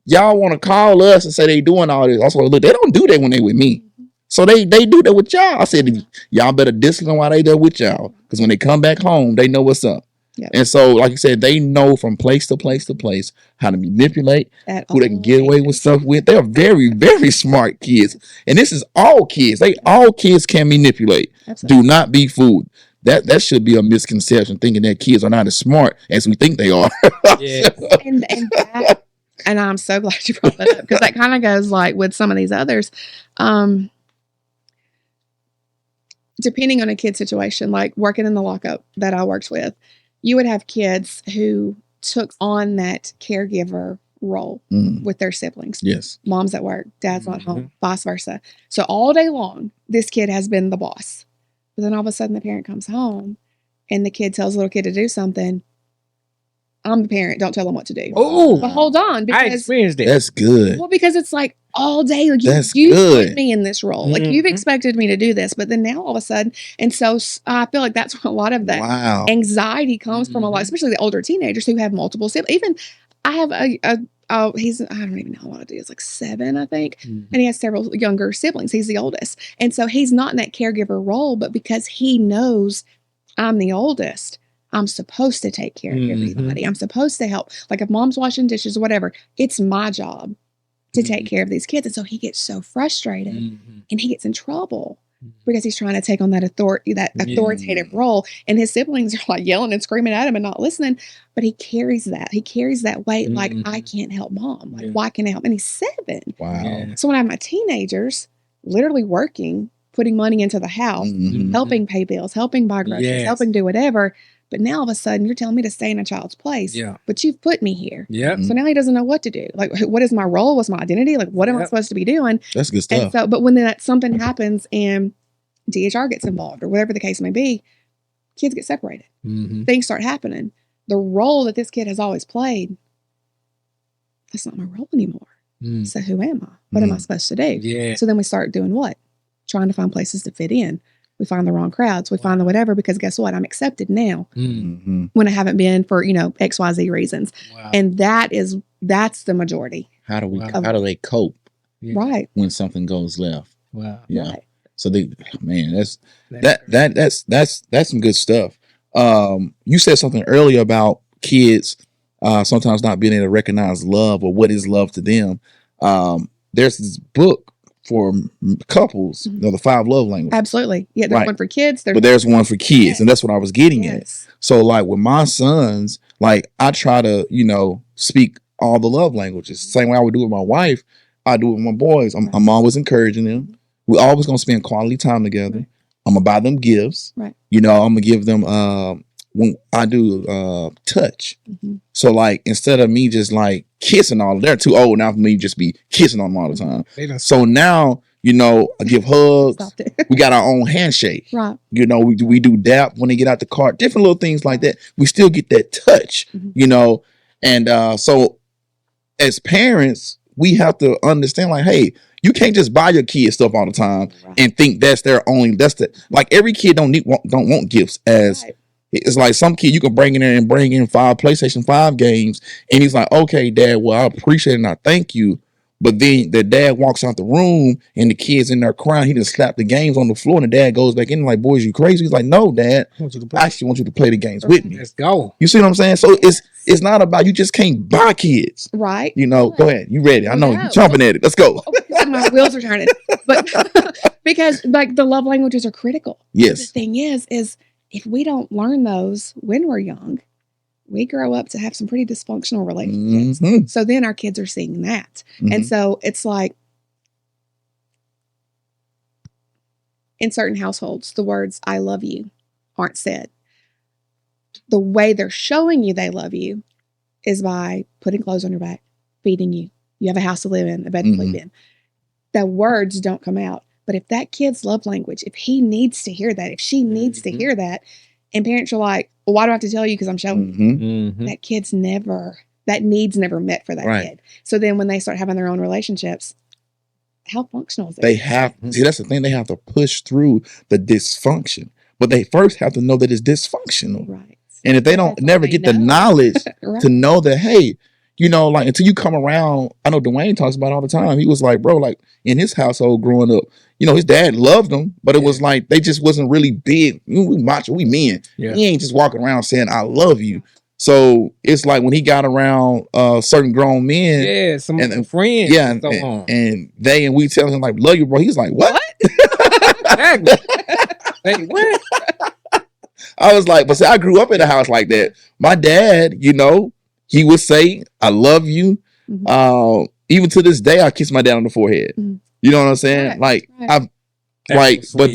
Y'all want to call us and say they doing all this. Also, look, they don't do that when they with me. So they do that with y'all. I said, y'all better discipline while they there with y'all. Because when they come back home, they know what's up. Yep. And so, like you said, they know from place to place to place how to manipulate, At who they can all get away with ages. stuff with. They're very, very smart kids. And this is all kids. All kids can manipulate. Absolutely. Do not be fooled. That should be a misconception, thinking that kids are not as smart as we think they are. Yeah. and that, and I'm so glad you brought that up because that kind of goes like with some of these others. Depending on a kid situation, like working in the lockup that I worked with, you would have kids who took on that caregiver role with their siblings. Yes. Mom's at work, dad's not home, vice versa. So all day long, this kid has been the boss. But then all of a sudden the parent comes home and the kid tells the little kid to do something. I'm the parent, don't tell them what to do. Oh, But hold on, I because experienced that. That's good. well, because it's like all day, like That's you good. put me in this role, like you've Mhm. expected me to do this, but then now all of a sudden, and so I feel like that's where a lot of that Wow. anxiety comes from. A lot, Mhm. especially the older teenagers who have multiple siblings. Even I have he's I don't even know how old he is, like 7, I think, Mhm. and he has several younger siblings. He's the oldest, and so he's not in that caregiver role, but because he knows I'm the oldest. I'm supposed to take care of Mhm. everybody. I'm supposed to help. Like if mom's washing dishes or whatever, it's my job to take care of these kids. And so he gets so frustrated Mhm. and he gets in trouble Mhm. because he's trying to take on that authoritative role. And his siblings are like yelling and screaming at him and not listening. But he carries that. He carries that weight like, Mhm. I can't help mom. Like, Yeah. why can't I help? And he's 7. Wow. Yeah. So when I have my teenagers literally working, putting money into the house, Mhm. helping pay bills, helping buy groceries, Yes. helping do whatever. But now all of a sudden you're telling me to stay in a child's place. Yeah. But you've put me here. Yep. So now he doesn't know what to do. Like, what is my role? What's my identity? Like, what am I Yep. supposed to be doing? That's good And stuff. so, but when that something happens and DHR gets involved or whatever the case may be, kids get separated. Mhm. Things start happening. The role that this kid has always played, that's not my role anymore. Mm. So who am I? What am I supposed to do? Yeah. So then we start doing what? Trying to find places to fit in. We find the wrong crowds. We find the whatever because guess what? I'm accepted now Mm. Hmm. when I haven't been for, XYZ reasons. Wow. And that's the majority. How do Wow. how do they cope Yeah. Right. when something goes left? Wow. Yeah. Right. So man, that's That's that's some good stuff. You said something earlier about kids sometimes not being able to recognize love or what is love to them. There's this book for couples, Mhm. the 5 love languages, Absolutely. Yeah. There's Right. one for kids. but there's one for kids, Yes. and that's what I was getting at. Yes. So like with my sons, like I try to, speak all the love languages. Same way I would do with my wife, I do it with my boys. I'm always encouraging them. We're always gonna spend quality time together. Right. I'm gonna buy them gifts. Right. You know, I'm gonna give them when I do touch. Mm-hmm. So like instead of me just like kissing all, they're too old now for me to just be kissing on them all the time. They done So now, you know, I give hugs. Stopped it. We got our own handshake. Right. You know, we do dap when they get out the car, different little things like that. We still get that touch, Mhm. you know. And so as parents, we have to understand like, hey, you can't just buy your kids stuff all the time Right. and think that's their only, that's the, like every kid don't want gifts as Right. it's like some kid you can bring in there and bring in 5 PlayStation 5 games and he's like, okay, dad, well, I appreciate it and I thank you. But then the dad walks out the room and the kid's in there crying. He just slapped the games on the floor and the dad goes back in like, boys, you crazy? He's like, no, dad, I want you to I play. actually want you to play the games with me. Let's go. You see what I'm saying? So it's not about, you just can't buy kids. Right. You know, go ahead. You ready? I know Yeah. you're chomping at it. Let's go. My wheels are turning. But because like the love languages are critical. The Yes. thing is if we don't learn those when we're young, we grow up to have some pretty dysfunctional relationships. Mhm. So then our kids are seeing that. Mhm. And so it's like in certain households, the words I love you aren't said. The way they're showing you they love you is by putting clothes on your back, feeding you. You have a house to live in, a bed to sleep in. The words don't come out. But if that kid's love language, if he needs to hear that, if she needs to Mhm. hear that, and parents are like, well, why do I have to tell you? Because I'm showing you. Mhm. That kid's that need's never met for that Right. kid. So then when they start having their own relationships, how functional is it? They have, see, that's the thing. They have to push through the dysfunction. But they first have to know that it's dysfunctional. Right. And if they don't That's all never they get the know. knowledge Right. to know that, hey, you know, like until you come around, I know Dwayne talks about it all the time. He was like, bro, like in his household growing up, you know, his dad loved him, but it was like they just wasn't really big. We macho, we men. Yeah. He ain't just walking around saying I love you. So it's like when he got around certain grown men, Yeah, some and- friends. yeah, and so on. and we tell him like love you, bro. He's like, what? Exactly. Hey, what? I was like, but see, I grew up in a house like that. My dad, you know, he would say, I love you. Mhm. Even to this day, I kiss my dad on the forehead. Mhm. You know what I'm saying? Right, Like, right. I've That's like, so but sweet.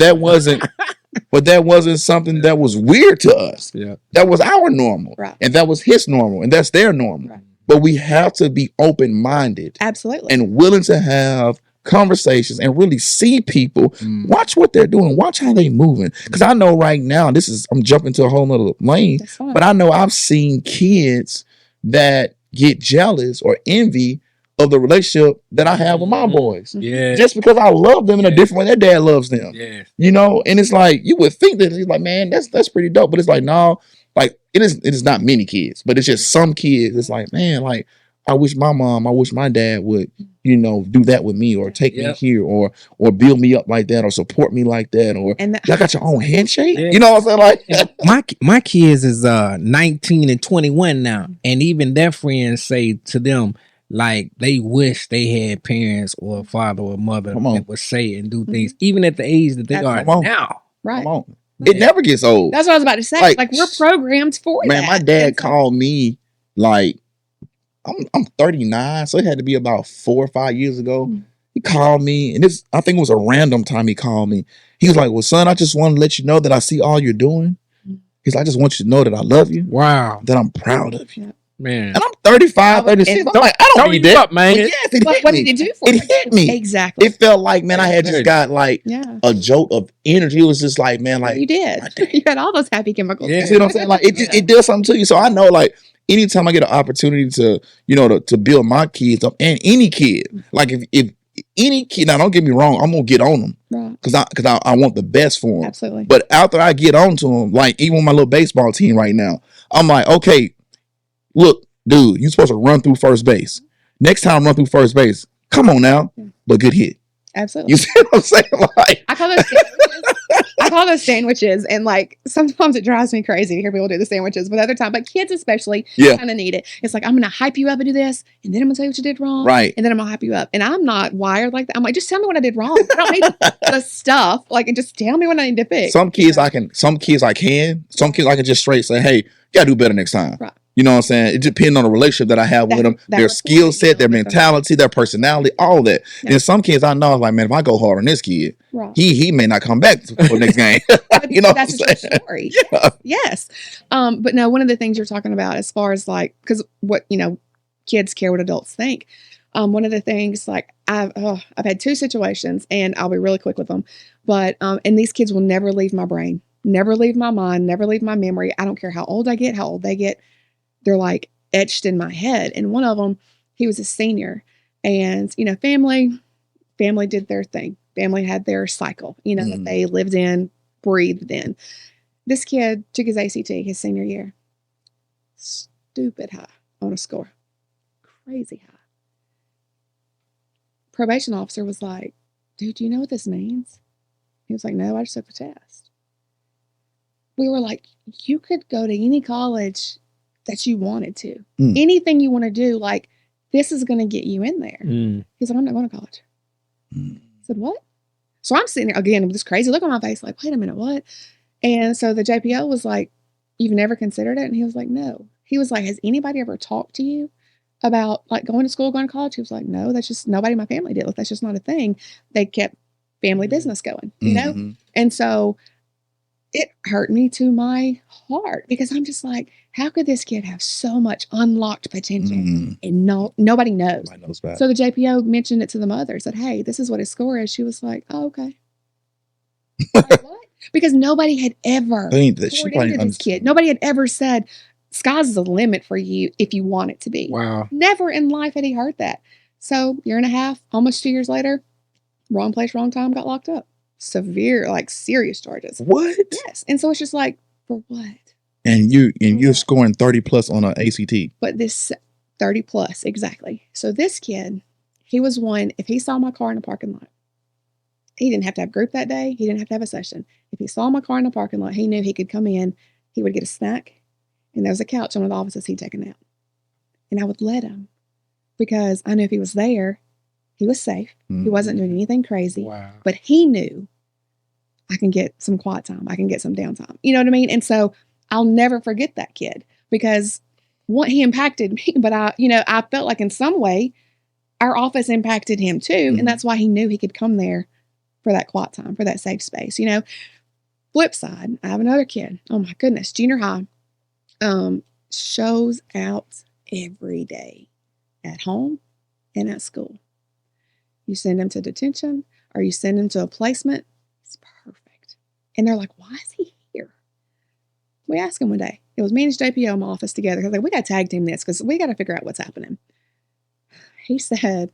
that wasn't something that was weird to us. Yeah. That was our normal. Right. And that was his normal. And that's their normal. Right. But we have to be open-minded Absolutely. and willing to have conversations and really see people. Mm. Watch what they're doing. Watch how they moving. Because I know right now, I'm jumping to a whole nother lane, That's fine. but I know I've seen kids that get jealous or envy of the relationship that I have with my boys. Yeah. Just because I love them in a different way their dad loves them. Yeah. You know, and it's like you would think that he's like, man, that's pretty dope. But it's like, no, like it is not many kids, but it's just some kids. It's like, man, like I wish my dad would, you know, do that with me or take me Yep. here or build me up like that or support me like that or And that, y'all got your own handshake. Yeah. You know what I'm saying? Like My kids is 19 and 21 now, and even their friends say to them like they wish they had parents or a father or mother Come on. that would say and do things, even at the age that they are Come on. now. right. come on. It never gets old. That's what I was about to say. Like, Like, we're programmed for Man, that. my dad And so- called me like I'm 39, so it had to be about 4 or 5 years ago. Mm. He called me, and I think it was a random time he called me. He was like, well, son, I just want to let you know that I see all you're doing. Mm. He's like, I just want you to know that I love you, Wow, that I'm proud of you. man. And I'm 35, And 36. I'm don't- like, I don't need you that. up, man. But yes, it What, hit what me. did it do for It you? hit me. Exactly. It felt like, man, I had just got like Yeah. a jolt of energy. It was just like, man, like, You did. my dad. You had all those happy chemicals. Yeah. You see what I'm saying? Like it does something to you. So I know like anytime I get an opportunity to, you know, to build my kids up and any kid, like if any kid, now don't get me wrong, I'm gonna get on them Right. because I want the best for them. Absolutely. But after I get on to them, like even with my little baseball team right now, I'm like, okay, look, dude, you supposed to run through first base. Next time, run through first base. Come on now, Yeah. but good hit. Absolutely. You see what I'm saying? Like, I call those sandwiches. I call those sandwiches, and like sometimes it drives me crazy to hear people do the sandwiches, but other time, but kids especially, Yeah. kind of need it. It's like I'm gonna hype you up and do this, and then I'm gonna tell you what you did wrong, right. and then I'm gonna hype you up. And I'm not wired like that. I'm like, just tell me what I did wrong. I don't need the stuff. Like, and just tell me what I need to fix. Some kids I can. Some kids I can just straight say, hey, gotta do better next time. Right. You know what I'm saying? It depends on the relationship that I have with them, their skill set, their mentality, their personality, all that. Yeah. And some kids I know, like, man, if I go hard on this kid, right, he may not come back for the next game. You know, that's a true story. Yeah. Yes. But no, one of the things you're talking about, as far as like, because what, you know, kids care what adults think. One of the things, like, I've had 2 situations, and I'll be really quick with them, but and these kids will never leave my brain, never leave my mind, never leave my memory. I don't care how old I get, how old they get. They're like etched in my head. And one of them, he was a senior, and, you know, family did their thing. Family had their cycle, you know, that they lived in, breathed in. This kid took his ACT his senior year. Stupid high on a score. Crazy high. Probation officer was like, dude, do you know what this means? He was like, no, I just took the test. We were like, you could go to any college that you wanted to. Anything you want to do, like, this is going to get you in there. He's like, I'm not going to college. I said, what? So I'm sitting there again with this crazy look on my face, like, wait a minute, what? And so the JPO was like, you've never considered it? And he was like, no. He was like, has anybody ever talked to you about like going to school, going to college? He was like, no, that's just, nobody in my family did. Like, that's just not a thing. They kept family business going, you know? And so it hurt me to my heart, because I'm just like, how could this kid have so much unlocked potential and nobody knows? So the JPO mentioned it to the mother, said, hey, this is what his score is. She was like, oh, okay. Like, what? Because nobody had ever poured into this kid. Nobody had ever said, sky's the limit for you if you want it to be. Wow. Never in life had he heard that. So 1.5 years, almost 2 years later, wrong place, wrong time, got locked up. Severe, like serious charges. What? Yes. And so it's just like, for what? And you're scoring 30 plus on an ACT. But this 30 plus, exactly. So this kid, he was one, if he saw my car in the parking lot, he didn't have to have group that day. He didn't have to have a session. If he saw my car in the parking lot, he knew he could come in, he would get a snack, and there was a couch in one of the offices he'd take a nap. And I would let him, because I knew if he was there, he was safe. He wasn't doing anything crazy. Wow. But he knew I can get some quiet time. I can get some downtime. You know what I mean? And so I'll never forget that kid, because he impacted me, but I felt like in some way our office impacted him too. And that's why he knew he could come there for that quiet time, for that safe space. You know, flip side, I have another kid. Oh my goodness, junior high, shows out every day at home and at school. You send him to detention or you send him to a placement, it's perfect. And they're like, why is he here? We asked him one day. It was me and his JPO in my office together. I was like, we got to tag team this because we got to figure out what's happening. He said,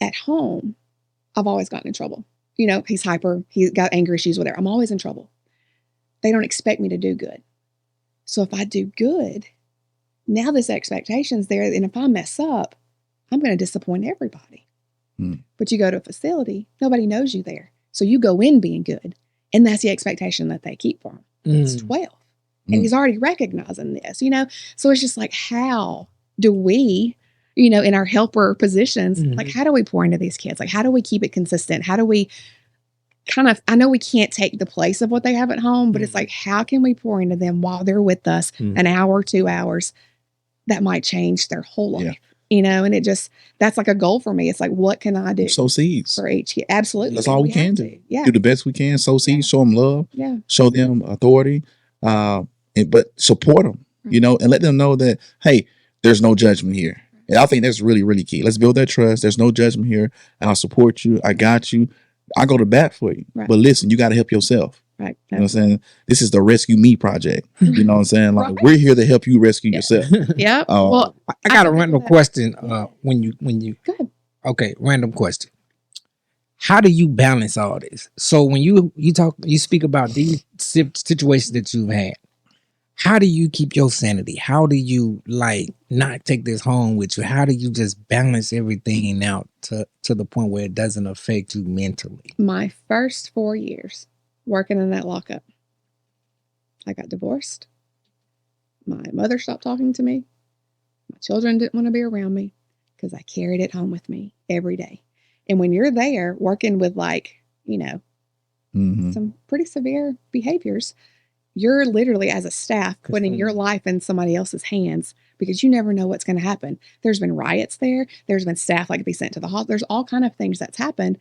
at home, I've always gotten in trouble. You know, he's hyper. He's got anger issues, whatever. I'm always in trouble. They don't expect me to do good. So if I do good, now this expectation's there. And if I mess up, I'm going to disappoint everybody. But you go to a facility, nobody knows you there. So you go in being good. And that's the expectation that they keep for him. It's 12. And he's already recognizing this, you know? So it's just like, how do we, you know, in our helper positions, like, how do we pour into these kids? Like, how do we keep it consistent? How do we I know we can't take the place of what they have at home, but it's like, how can we pour into them while they're with us an hour, 2 hours that might change their whole life? Yeah. You know, and that's like a goal for me. It's like, what can I do? Sow seeds for each kid. Absolutely. That's all we can do. Yeah. Do the best we can. Sow seeds, show them love, show them authority, but support them, you know, and let them know that, hey, there's no judgment here. And I think that's really, really key. Let's build that trust. There's no judgment here. I'll support you. I got you. I go to bat for you. Right. But listen, you got to help yourself. Right. You know what I'm saying? This is the Rescue Me project. You know what I'm saying? Like, we're here to help you rescue yourself. Yeah. Well, I got a random question. When you go ahead. Okay, random question. How do you balance all this? So when you speak about these situations that you've had, how do you keep your sanity? How do you not take this home with you? How do you just balance everything out to the point where it doesn't affect you mentally? My first 4 years working in that lockup, I got divorced. My mother stopped talking to me. My children didn't want to be around me because I carried it home with me every day. And when you're there working with some pretty severe behaviors, you're literally, as a staff, putting your Consumed. life in somebody else's hands because you never know what's going to happen. There's been riots there. There's been staff like be sent to the hospital. There's all kind of things that's happened.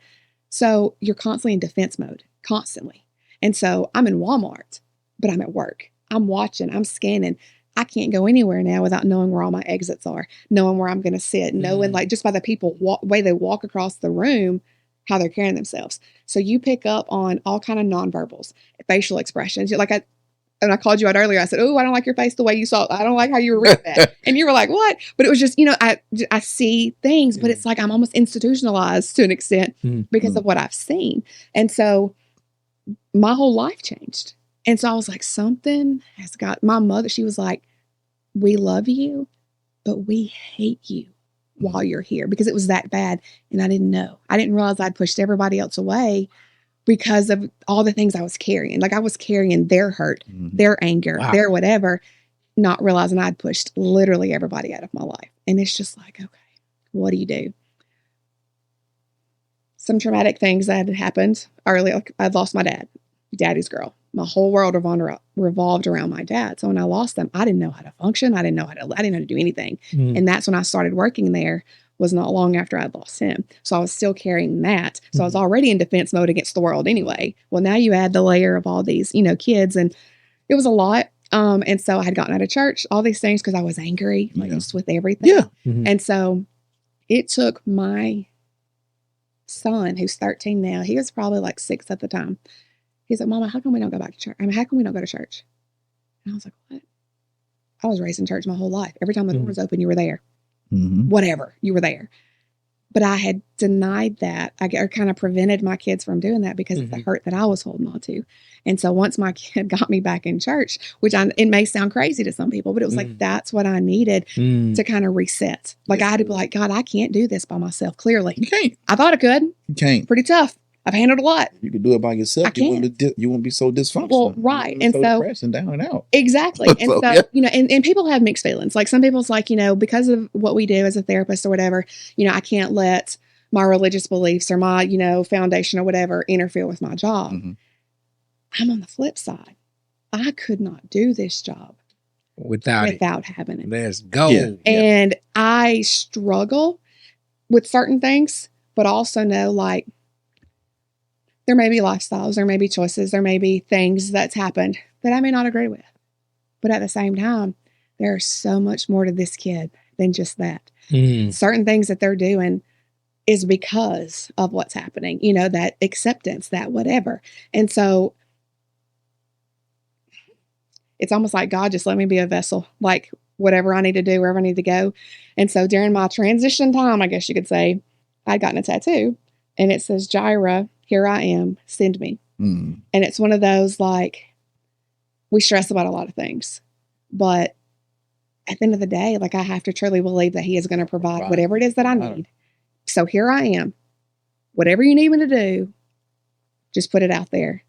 So you're constantly in defense mode, constantly. And so I'm in Walmart, but I'm at work. I'm watching, I'm scanning. I can't go anywhere now without knowing where all my exits are, knowing where I'm going to sit, knowing like just by the people way they walk across the room, how they're carrying themselves. So you pick up on all kind of nonverbals, facial expressions. Like I called you out earlier. I said, "Oh, I don't like your face the way you saw it. I don't like how you were reading that." And you were like, "What?" But it was just, I see things, but it's like I'm almost institutionalized to an extent because of what I've seen. And so my whole life changed. And so I was like, something has got my mother. She was like, "We love you, but we hate you while you're here," because it was that bad. And I didn't know. I didn't realize I'd pushed everybody else away because of all the things I was carrying. Like I was carrying their hurt, their anger, their whatever, not realizing I'd pushed literally everybody out of my life. And it's just like, okay, what do you do? Some traumatic things that had happened early. Like I'd lost my dad, daddy's girl. My whole world revolved around my dad. So when I lost them, I didn't know how to function. I didn't know how to do anything. And that's when I started working there. Was not long after I'd lost him. So I was still carrying that. So I was already in defense mode against the world anyway. Well, now you add the layer of all these, kids, and it was a lot. And so I had gotten out of church, all these things because I was angry, like just with everything. Yeah. And so it took my son, who's 13 now, he was probably like 6 at the time. He's like, "Mama, how come we don't go back to church? How come we don't go to church?" And I was like, "What? I was raised in church my whole life. Every time the door was open, you were there. Whatever, you were there." But I had denied that. I kind of prevented my kids from doing that because of the hurt that I was holding on to. And so once my kid got me back in church, which it may sound crazy to some people, but it was like, that's what I needed to kind of reset. Like I had to be like, "God, I can't do this by myself. Clearly. You can't. I thought I could. You can't. Pretty tough. I've handled a lot. You could do it by yourself. I can't. You won't be so dysfunctional. Well, right. And so depressed and down and out. Exactly. And So, so, yeah. and people have mixed feelings. Like some people's like, because of what we do as a therapist or whatever, I can't let my religious beliefs or my, foundation or whatever interfere with my job. I'm on the flip side. I could not do this job without having it. Let's go. Yeah. And I struggle with certain things, but also know like there may be lifestyles, there may be choices, there may be things that's happened that I may not agree with. But at the same time, there's so much more to this kid than just that. Certain things that they're doing is because of what's happening, that acceptance, that whatever. And so it's almost like God just let me be a vessel, like whatever I need to do, wherever I need to go. And so during my transition time, I guess you could say, I'd gotten a tattoo and it says, "Jireh, here I am, send me." And it's one of those, like, we stress about a lot of things, but at the end of the day, like I have to truly believe that he is going to provide whatever it is that I need. So here I am, whatever you need me to do, just put it out there.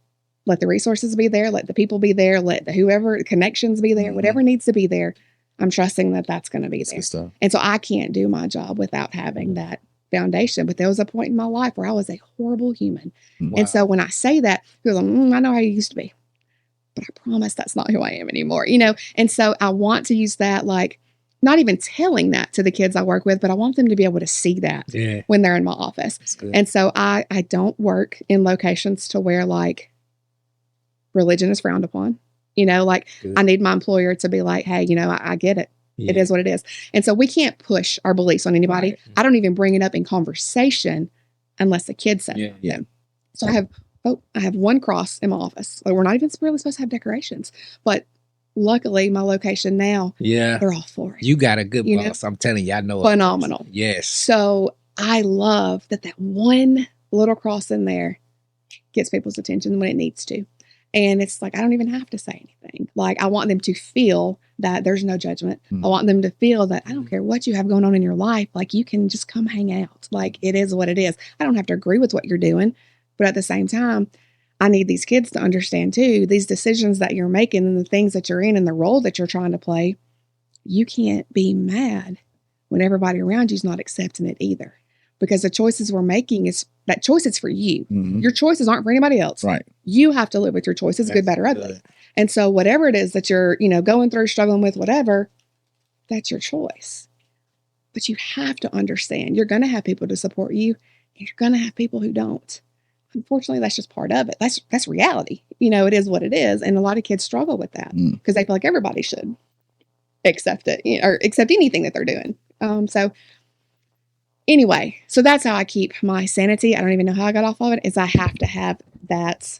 Let the resources be there. Let the people be there. Let the connections be there, whatever needs to be there. I'm trusting that that's going to be there. And so I can't do my job without having that foundation. But there was a point in my life where I was a horrible human. And so when I say that, people are like, "I know how you used to be, but I promise that's not who I am anymore," And so I want to use that, like, not even telling that to the kids I work with, but I want them to be able to see that when they're in my office. And so I don't work in locations to where like religion is frowned upon. I need my employer to be like, "Hey, I get it. It is what it is." And so we can't push our beliefs on anybody. Right. I don't even bring it up in conversation unless the kids say it. So I have one cross in my office. Like, we're not even really supposed to have decorations, but luckily my location now, they're all for it. You got a good boss. I'm telling you, I know. Phenomenal. Yes. So I love that one little cross in there gets people's attention when it needs to. And it's like, I don't even have to say anything. Like, I want them to feel that there's no judgment. I want them to feel that I don't care what you have going on in your life. Like, you can just come hang out. Like, it is what it is. I don't have to agree with what you're doing. But at the same time, I need these kids to understand too, these decisions that you're making and the things that you're in and the role that you're trying to play, you can't be mad when everybody around you is not accepting it either. Because the choices we're making is for you. Your choices aren't for anybody else. Right. You have to live with your choices, good, bad, or ugly. And so whatever it is that you're, going through, struggling with, whatever, that's your choice. But you have to understand you're going to have people to support you, and you're going to have people who don't. Unfortunately, that's just part of it. That's reality. It is what it is. And a lot of kids struggle with that because they feel like everybody should accept it, or accept anything that they're doing. So anyway, so that's how I keep my sanity. I don't even know how I got off of it, is I have to have that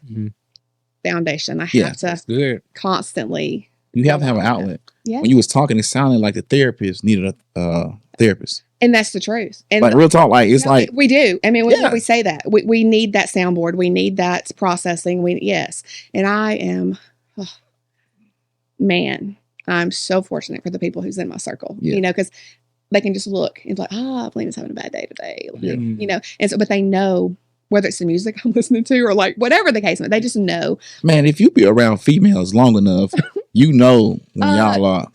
foundation. I have to constantly. You have to have an outlet. Yeah. When you was talking, it sounded like the therapist needed a therapist. And that's the truth. And like real talk, like it's like we do. I mean, we say that we need that soundboard. We need that processing. Yes. And I am, man, I'm so fortunate for the people who's in my circle, because they can just look and be like, Valena's having a bad day today. Like, and so, but they know whether it's the music I'm listening to or like whatever the case may be, they just know. Man, if you be around females long enough, when y'all are.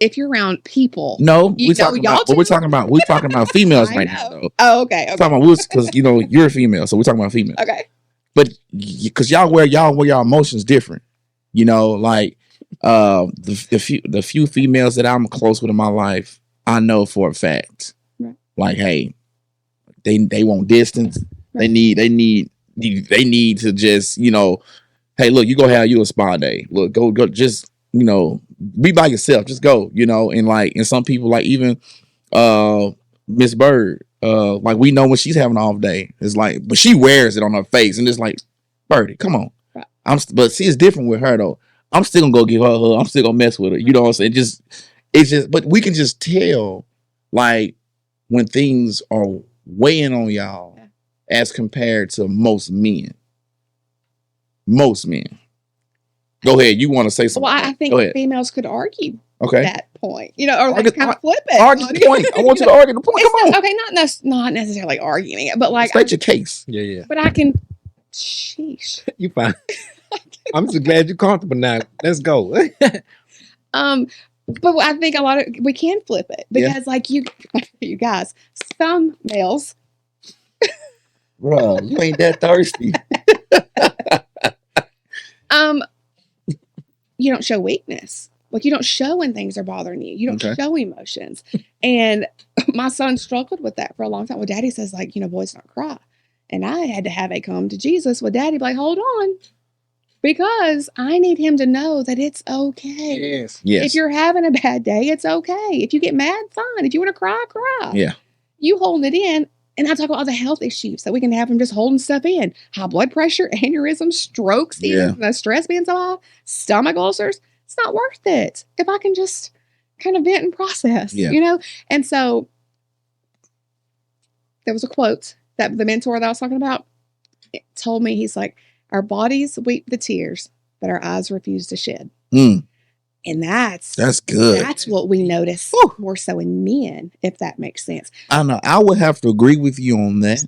If you're around people, we're talking about females right now. Though. Oh, okay. We're talking about because you're a female, so we're talking about females. Okay. But because y'all wear y'all emotions different, like the few females that I'm close with in my life, I know for a fact, like, hey, they want distance. Right. They need to just hey, look, you go have you a spa day. Look, go just be by yourself. Just go, and some people like even Miss Bird, like we know when she's having an off day, it's like, but she wears it on her face, and it's like, Birdie, come on. Right. But see, it's different with her though. I'm still gonna go give her a hug. I'm still gonna mess with her. You know what I'm saying? It's just, but we can just tell, like, when things are weighing on y'all as compared to most men. Most men. Go ahead. You want to say something? Well, I think females could argue that point, or like kind of flip it. Argue the point. I want you to argue the point. Come on. Okay, not necessarily arguing it, but like state your case. Yeah. But I can. Sheesh. You fine. I'm so glad you're comfortable now. Let's go. But I think we can flip it because, like you guys, some males. Bro, you ain't that thirsty. You don't show weakness. Like, you don't show when things are bothering you. You don't show emotions. And my son struggled with that for a long time. Well, Daddy says, like, boys don't cry. And I had to have a come to Jesus with Daddy, be like, hold on. Because I need him to know that it's okay. Yes. If you're having a bad day, it's okay. If you get mad, fine. If you want to cry, cry. Yeah. You holding it in. And I talk about all the health issues that we can have from just holding stuff in. High blood pressure, aneurysms, strokes, even the stress being so high, stomach ulcers. It's not worth it if I can just kind of vent and process, And so there was a quote that the mentor that I was talking about told me. He's like, our bodies weep the tears, but our eyes refuse to shed. And that's good. That's what we notice more so in men, if that makes sense. I know. I would have to agree with you on that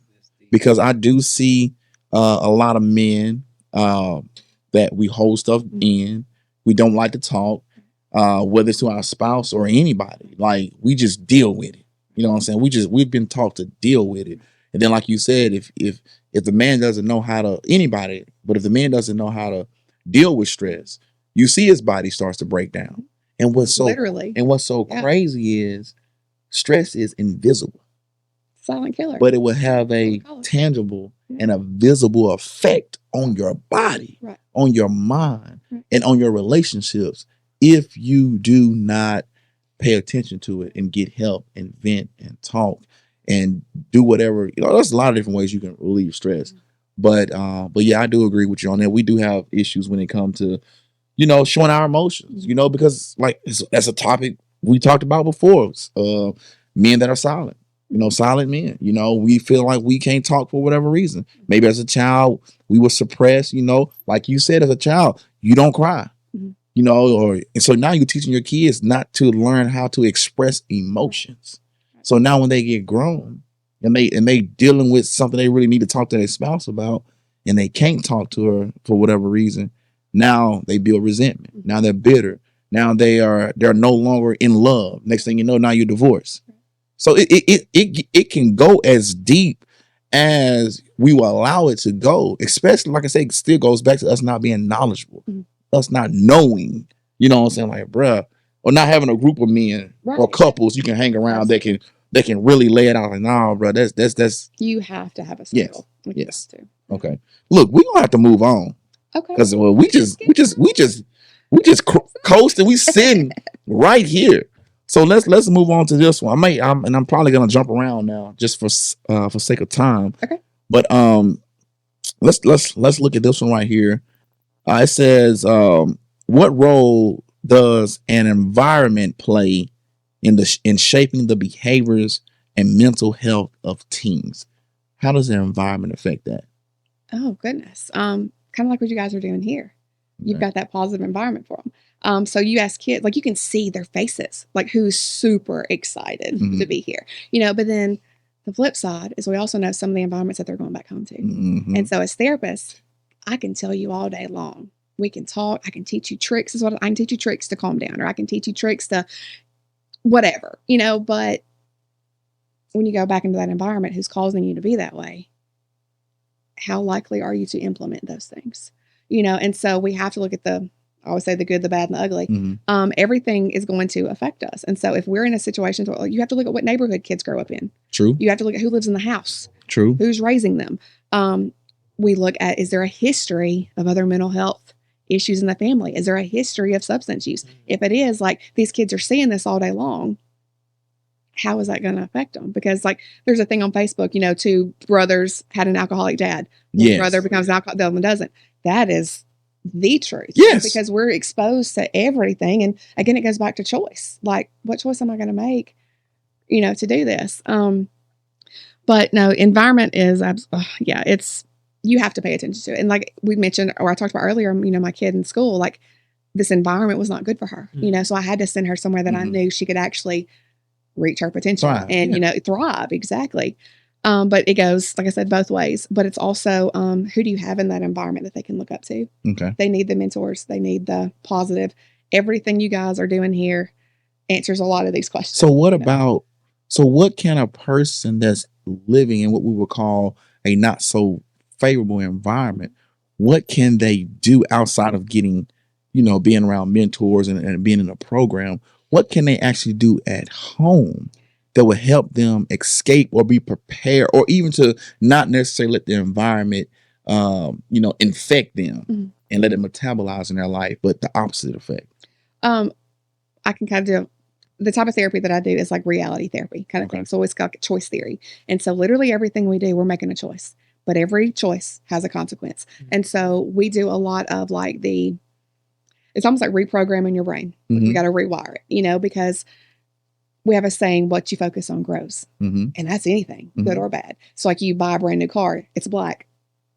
because I do see a lot of men that we hold stuff in. We don't like to talk, whether it's to our spouse or anybody. Like, we just deal with it. You know what I'm saying? We've been taught to deal with it. And then, like you said, if the man doesn't know how to, anybody, but if the man doesn't know how to deal with stress, you see his body starts to break down. And what's so crazy is stress is invisible. Silent killer. But it will have a tangible and a visible effect on your body, on your mind, and on your relationships if you do not pay attention to it and get help and vent and talk and do whatever. There's a lot of different ways you can relieve stress. But yeah, I do agree with you on that. We do have issues when it comes to showing our emotions, because like that's a topic we talked about before. Men that are silent, silent men. We feel like we can't talk for whatever reason. Maybe as a child we were suppressed. Like you said, as a child you don't cry. And so now you're teaching your kids not to learn how to express emotions. So now when they get grown and they dealing with something they really need to talk to their spouse about, and they can't talk to her for whatever reason. Now they build resentment. Now they're bitter. Now they're no longer in love. Next thing you know, now you're divorced. So it can go as deep as we will allow it to go. Especially, like I say, it still goes back to us not being knowledgeable. us not knowing, you know what I'm saying, like, bruh, or not having a group of men or Right. couples you can hang around that can really lay it out. Like, nah, bro, that's You have to have a yes, skill. Like, you yes. have to. Okay. Look, we're gonna have to move on. Okay. Because well, we just coasting. We sitting right here. So let's move on to this one. I'm probably gonna jump around now just for sake of time. Okay. But let's look at this one right here. It says what role does an environment play in shaping the behaviors and mental health of teens? How does the environment affect that? Oh goodness. Kind of like what you guys are doing here. You've got that positive environment for them. So you ask kids, like you can see their faces, like who's super excited to be here, but then the flip side is we also know some of the environments that they're going back home to. And so as therapists, I can tell you all day long, we can talk, I can teach you tricks I can teach you tricks to calm down, or I can teach you tricks to whatever, but when you go back into that environment, who's causing you to be that way, how likely are you to implement those things? And so we have to look at I always say the good, the bad, and the ugly. Everything is going to affect us. And so if we're in a situation where you have to look at what neighborhood kids grow up in. True. You have to look at who lives in the house. True. Who's raising them. We look at, is there a history of other mental health issues in the family? Is there a history of substance use? If it is, like these kids are seeing this all day long, how is that going to affect them? Because like there's a thing on Facebook, two brothers had an alcoholic dad. One brother becomes an alcoholic, the other one doesn't. That is the truth. Yes. Because we're exposed to everything. And again, it goes back to choice. Like, what choice am I going to make, to do this? But no, environment is, it's, you have to pay attention to it. And like we mentioned, or I talked about earlier, my kid in school, like this environment was not good for her, so I had to send her somewhere that I knew she could actually reach her potential and, thrive. Exactly. But it goes, like I said, both ways, but it's also, who do you have in that environment that they can look up to? Okay. They need the mentors. They need the positive. Everything you guys are doing here answers a lot of these questions. So what can a person that's living in what we would call a not so favorable environment, what can they do outside of getting, being around mentors and being in a program? What can they actually do at home that will help them escape or be prepared, or even to not necessarily let the environment, infect them and let it metabolize in their life, but the opposite effect? I can kind of do the type of therapy that I do is like reality therapy kind of thing. So it's got choice theory. And so literally everything we do, we're making a choice, but every choice has a consequence. And so we do a lot of like it's almost like reprogramming your brain. You got to rewire it, because we have a saying, what you focus on grows. And that's anything, good or bad. So like you buy a brand new car, it's black.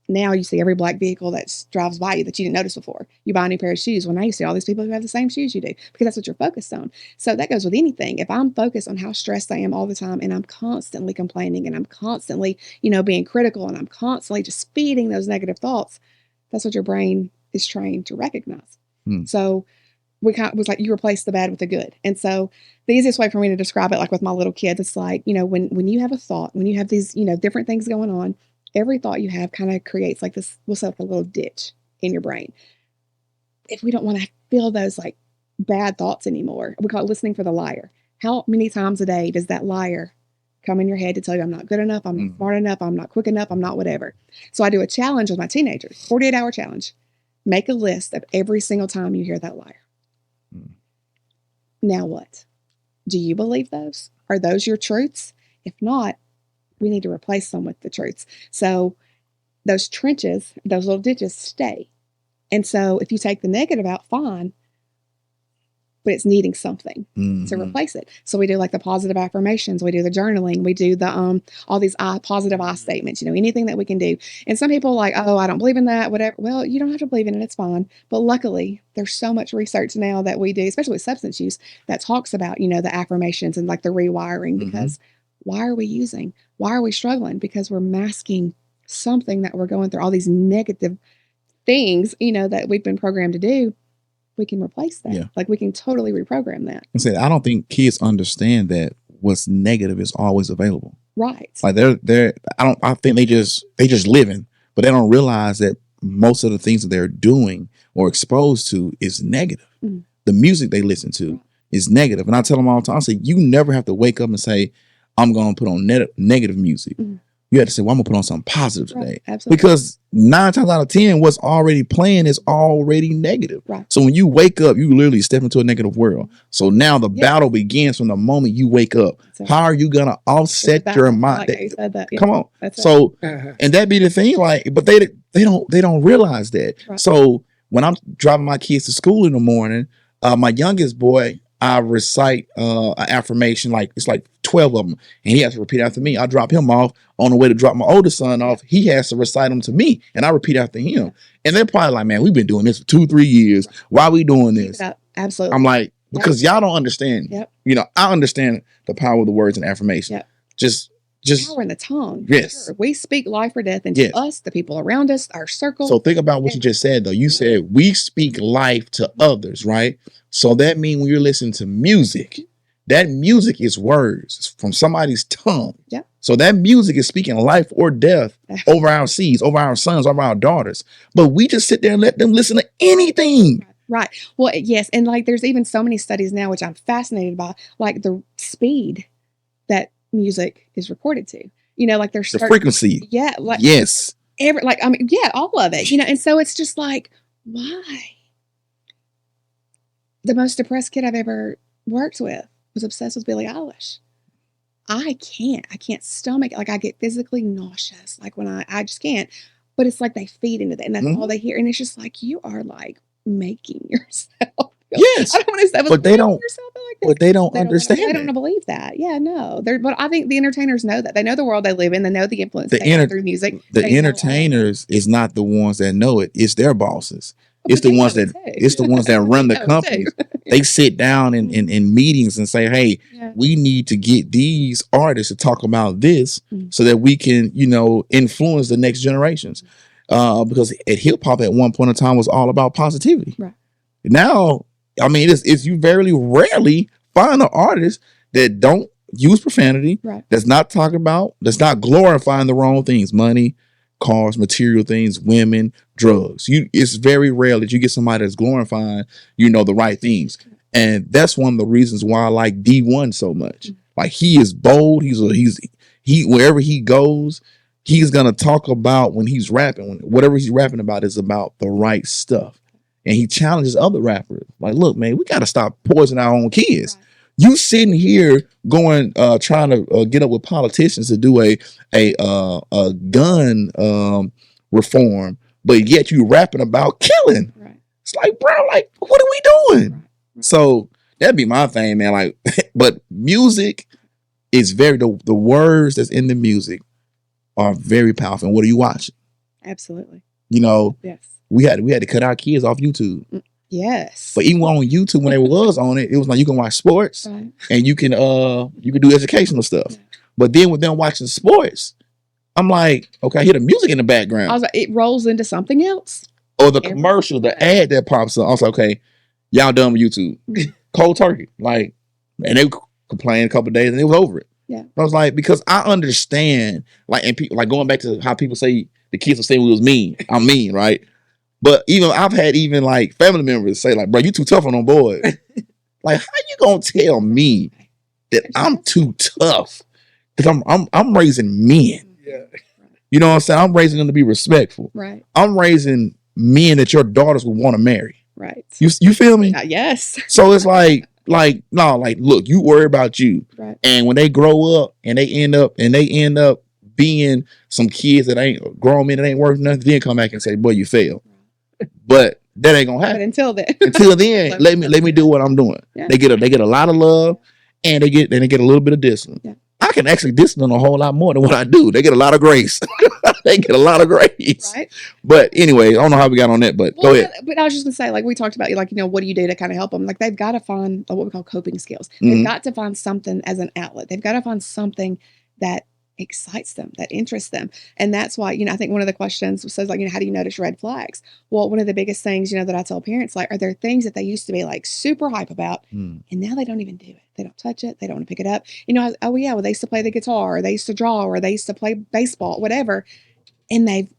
Now you see every black vehicle that drives by you that you didn't notice before. You buy a new pair of shoes. Well, now you see all these people who have the same shoes you do, because that's what you're focused on. So that goes with anything. If I'm focused on how stressed I am all the time, and I'm constantly complaining, and I'm constantly, being critical, and I'm constantly just feeding those negative thoughts, that's what your brain is trained to recognize. So we kind of was like, you replace the bad with the good. And so the easiest way for me to describe it, like with my little kids, it's like, when you have a thought, when you have these, different things going on, every thought you have kind of creates like this, we'll say like a little ditch in your brain. If we don't want to feel those like bad thoughts anymore, we call it listening for the liar. How many times a day does that liar come in your head to tell you I'm not good enough, I'm not smart enough, I'm not quick enough, I'm not whatever? So I do a challenge with my teenagers, 48-hour challenge. Make a list of every single time you hear that liar. Now what? Do you believe those? Are those your truths? If not, we need to replace them with the truths. So those trenches, those little ditches stay. And so if you take the negative out, fine, but it's needing something to replace it. So we do like the positive affirmations, we do the journaling, we do the all these positive I statements, anything that we can do. And some people are like, oh, I don't believe in that, whatever. Well, you don't have to believe in it, it's fine. But luckily, there's so much research now that we do, especially with substance use, that talks about, the affirmations and like the rewiring. Because why are we struggling? Because we're masking something that we're going through, all these negative things, that we've been programmed to do. We can replace that. Yeah. Like we can totally reprogram that. I don't think kids understand that what's negative is always available. Right. Like I think they just living, but they don't realize that most of the things that they're doing or exposed to is negative. Mhm. The music they listen to is negative. And I tell them all the time, I say, you never have to wake up and say, I'm going to put on negative music. Mhm. You have to say, well, I'm going to put on something positive today. Right. Absolutely. Because 9 times out of 10, what's already playing is already negative. Right. So when you wake up, you literally step into a negative world. So now the Yeah. battle begins from the moment you wake up. So, How are you going to offset it's your about- mind? like how you said that. Yeah. Come on. That's right. So, and that be the thing, like, but they don't realize that. Right. So when I'm driving my kids to school in the morning, my youngest boy, I recite an affirmation, like it's like 12 of them, and he has to repeat after me. I drop him off on the way to drop my oldest son off. He has to recite them to me, and I repeat after him. And they're probably like, man, we've been doing this for 2-3 years. Why are we doing Keep this? it up. Absolutely. I'm like, because y'all don't understand. Yep. You know, I understand the power of the words and affirmation. Yep. Just power in the tongue. Yes. Sure. We speak life or death into Yes. us, the people around us, our circle. So think about what you just said, though. You said we speak life to others, right? So that means when you're listening to music, that music is words. It's from somebody's tongue. Yeah. So that music is speaking life or death over our seeds, over our sons, over our daughters. But we just sit there and let them listen to anything. Right. Well, yes. And like there's even so many studies now, which I'm fascinated by, like the speed that music is recorded to. You know, like there's The frequency. Yeah. Like Yes. all of it. You know, and so it's just like, why? The most depressed kid I've ever worked with was obsessed with Billie Eilish. I can't stomach it. Like I get physically nauseous. Like when I just can't. But it's like they feed into that, and that's all they hear. And it's just like you are like making yourself. Yes. I don't want to say, But they don't. Like But they don't understand. They don't believe that. Yeah, no. But I think the entertainers know that. They know the world they live in. They know the influence they have through music. The They know entertainers is not the ones that know it. It's their bosses. But It's the they ones know that it too. it's the ones that run the They know it companies. too. They sit down in meetings and say, hey, Yeah. we need to get these artists to talk about this so that we can, influence the next generations. Because at hip hop at one point in time was all about positivity. Right. Now, I mean, it's you very rarely find an artist that don't use profanity, Right. that's not glorifying the wrong things, money, cars, material things, women, drugs. It's very rare that you get somebody that's glorifying, the right things. And that's one of the reasons why I like D1 so much. Like he is bold. He wherever he goes, he's gonna talk about when he's rapping, whatever he's rapping about is about the right stuff. And he challenges other rappers. Like, look, man, we gotta stop poisoning our own kids. Right. You sitting here going, trying to get up with politicians to do a gun reform, but yet you rapping about killing. Right. It's like, bro, like, what are we doing? Right. So that'd be my thing, man. Like, but music is the words that's in the music are very powerful. And what are you watching? Absolutely. Yes. Yes. We had to cut our kids off YouTube. Yes. But even on YouTube, when they was on it, it was like you can watch sports Right. and you can do educational stuff. Yeah. But then with them watching sports, I'm like, okay, I hear the music in the I background. was like, it rolls into something else. Or the commercial, the ad that pops up. I was like, okay, y'all done with YouTube. Cold turkey. Like, and they complained a couple of days and it was over it. Yeah. I was like, because I understand, like, and people, like going back to how people say the kids will say we was mean. I'm mean, right? But I've had like family members say like, bro, you too tough on them boys. Like, how you gonna tell me that I'm too tough? Because I'm raising men. Yeah. You know what I'm saying? I'm raising them to be respectful. Right. I'm raising men that your daughters would want to marry. Right. You feel me? Yes. So it's like, no, like, look, you worry about you. Right. And when they grow up and they end up being some kids that ain't grown men that ain't worth nothing, then come back and say, boy, you failed. But that ain't gonna But happen. until then. Until then, let me do what I'm doing. Yeah. They get a lot of love and they get a little bit of discipline. Yeah. I can actually discipline a whole lot more than what I do. They get a lot of grace. They get a lot of grace. Right. But anyway, I don't know how we got on that, but go ahead. But I was just gonna say, like we talked about, like, what do you do to kind of help them? Like they've got to find what we call coping skills. They've got to find something as an outlet. They've got to find something that excites them, that interests them. And that's why, I think one of the questions says, like, how do you notice red flags? Well, one of the biggest things, that I tell parents, like, are there things that they used to be like super hype about and now they don't even do it? They don't touch it. They don't want to pick it up. Oh yeah, well, they used to play the guitar, or they used to draw, or they used to play baseball, whatever. And they've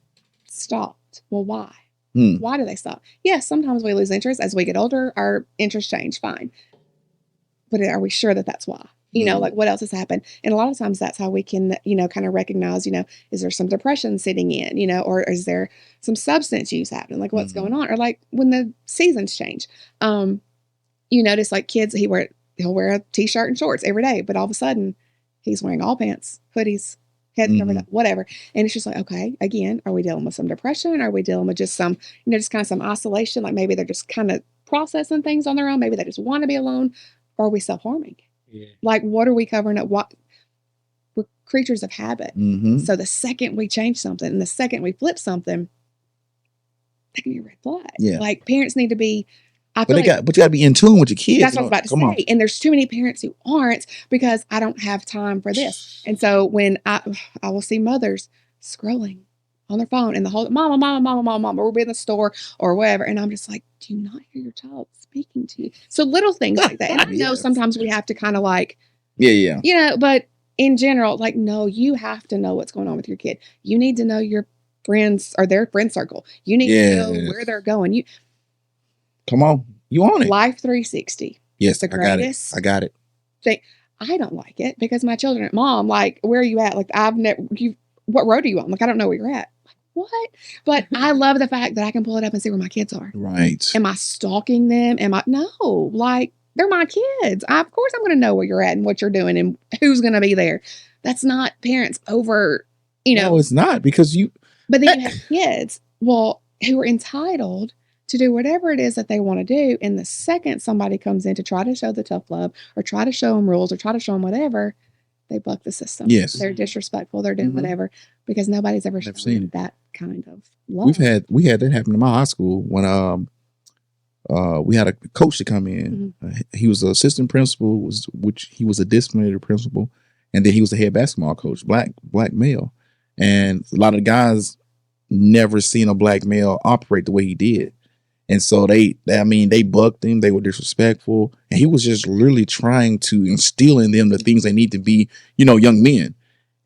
stopped. Well, why? Why do they stop? Yes, sometimes we lose interest as we get older. Our interests change, fine. But are we sure that that's why? Like what else has happened? And a lot of times that's how we can, kind of recognize, is there some depression sitting in, or is there some substance use happening? Like what's going on? Or like when the seasons change, you notice like kids, he'll wear a t-shirt and shorts every day, but all of a sudden he's wearing all pants, hoodies, head covered up, whatever. And it's just like, okay, again, are we dealing with some depression? Are we dealing with just some, just kind of some isolation? Like maybe they're just kind of processing things on their own. Maybe they just want to be alone. Or are we self-harming? Yeah. Like, what are we covering up? We're creatures of habit. So the second we change something and the second we flip something, that can be a red flag. Yeah. Like parents need to be, but you got to be in tune with your kids. That's what I was about to say. On. And there's too many parents who aren't because I don't have time for this. And so when I will see mothers scrolling on their phone and the whole mama, or we'll be in the store or wherever. And I'm just like, do you not hear your child speaking to you? So little things like that. And I know sometimes we have to kind of like, but in general, like, no, you have to know what's going on with your kid. You need to know your friends or their friend circle. You need to know where they're going. Come on, you on it. Life 360. Yes, the greatest. I got it. I don't like it because my children at Mom, like, where are you at? Like, what road are you on? Like, I don't know where you're at. Like, what? But I love the fact that I can pull it up and see where my kids are. Right. Am I stalking them? No, like, they're my kids. Of course I'm going to know where you're at and what you're doing and who's going to be there. That's not parents over, No, it's not because But then you have kids, who are entitled to do whatever it is that they want to do. And the second somebody comes in to try to show the tough love or try to show them rules or try to show them whatever, they buck the system. Yes. They're disrespectful. They're doing whatever because nobody's ever seen that kind of love. We had that happen in my high school when we had a coach to come in. He was an assistant principal, which he was a disciplinary principal, and then he was the head basketball coach, black male. And a lot of the guys never seen a black male operate the way he did. And so they bucked him. They were disrespectful. And he was just literally trying to instill in them the things they need to be, young men.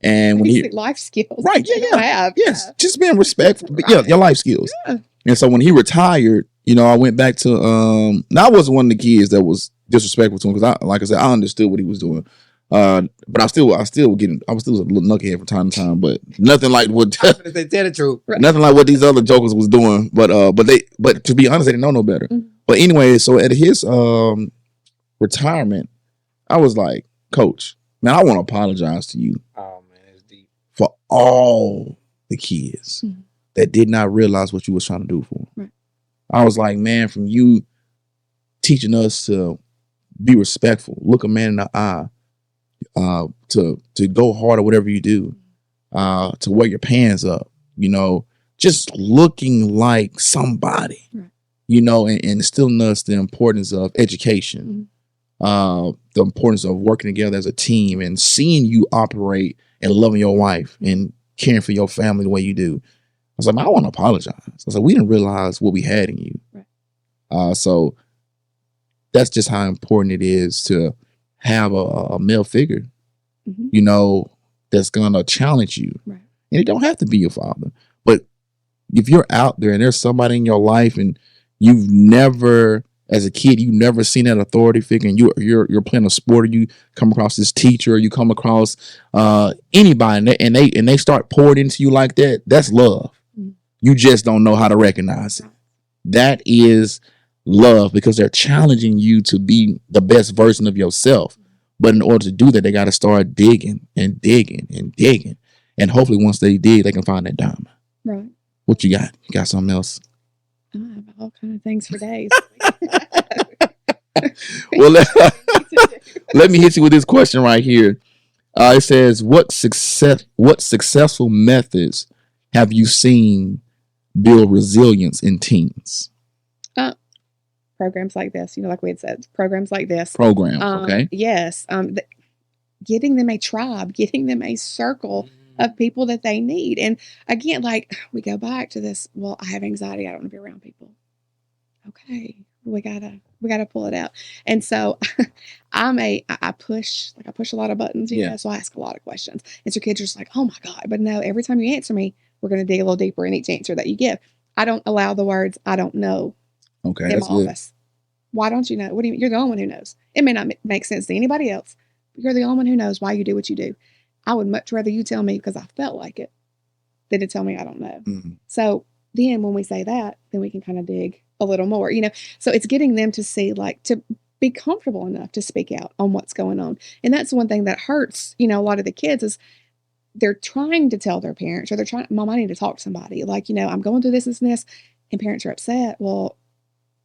And when life skills. Right. Yeah. Yes. Just being respectful. But your life skills. Yeah. And so when he retired, I went back to, now I wasn't one of the kids that was disrespectful to him because like I said, I understood what he was doing. But I was still a little knucklehead from time to time, but nothing like what tell the truth. Nothing like what these other jokers was doing. But to be honest, they didn't know no better. But anyway, so at his retirement, I was like, Coach, man, I want to apologize to you. Oh man, it's deep. For all the kids that did not realize what you was trying to do for them. Right. I was like, man, from you teaching us to be respectful, look a man in the eye, to go hard at whatever you do, to wear your pants up, just looking like somebody, right. And instilling us the importance of education, the importance of working together as a team and seeing you operate and loving your wife and caring for your family the way you do. I was like, man, I want to apologize. I was like, we didn't realize what we had in you. Right. So that's just how important it is to have a male figure, that's going to challenge you. Right. And it don't have to be your father. But if you're out there and there's somebody in your life and you've never, as a kid, you've never seen that authority figure and you're playing a sport or you come across this teacher or you come across anybody and they start pouring into you like that, that's love. You just don't know how to recognize it. That is love because they're challenging you to be the best version of yourself. But in order to do that, they got to start digging and digging and digging. And hopefully once they dig, they can find that diamond. Right. What you got? You got something else? I have all kind of things for days. Well, let me hit you with this question right here. It says, what successful methods have you seen build resilience in teens? Programs like this, like we had said, programs like this. Programs, okay. Yes. Getting them a tribe, getting them a circle of people that they need. And again, like we go back to this, well, I have anxiety. I don't want to be around people. Okay. We gotta pull it out. And so I push a lot of buttons, so I ask a lot of questions. And so kids are just like, oh my God. But no, every time you answer me, we're going to dig a little deeper in each answer that you give. I don't allow the words "I don't know" Okay, in that's my good. office. Why don't you know? What do you mean? You're the only one who knows. It may not make sense to anybody else, but you're the only one who knows why you do what you do. I would much rather you tell me because I felt like it than to tell me I don't know. Mm-hmm. So then when we say that, then we can kind of dig a little more, So it's getting them to see, like, to be comfortable enough to speak out on what's going on. And that's one thing that hurts, a lot of the kids is they're trying to tell their parents, or they're trying, Mom, I need to talk to somebody. Like, I'm going through this and this, and parents are upset. Well,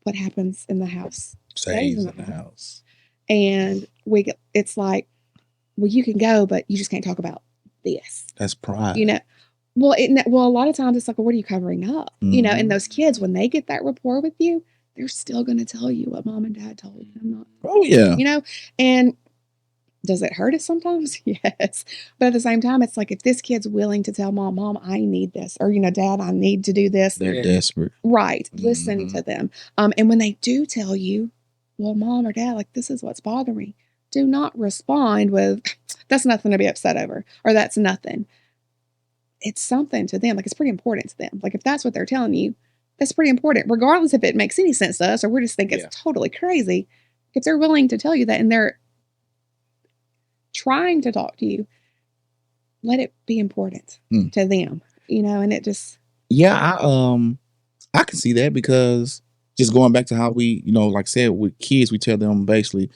what happens in the house Stays in the house. And it's like, well, you can go, but you just can't talk about this. That's pride. Well, a lot of times it's like, well, what are you covering up? Mm-hmm. And those kids, when they get that rapport with you, they're still going to tell you what Mom and Dad told you. I'm not. Oh yeah. And does it hurt us sometimes? Yes. But at the same time, it's like, if this kid's willing to tell Mom, I need this, or, Dad, I need to do this. They're desperate. Right. Listen to them. And when they do tell you, well, Mom or Dad, like, this is what's bothering me, do not respond with, that's nothing to be upset over, or that's nothing. It's something to them. Like, it's pretty important to them. Like, if that's what they're telling you, that's pretty important, regardless if it makes any sense to us, or we just think it's totally crazy. If they're willing to tell you that and they're trying to talk to you, let it be important to them, and it just. Yeah, I can see that, because just going back to how we, like I said, with kids, we tell them basically,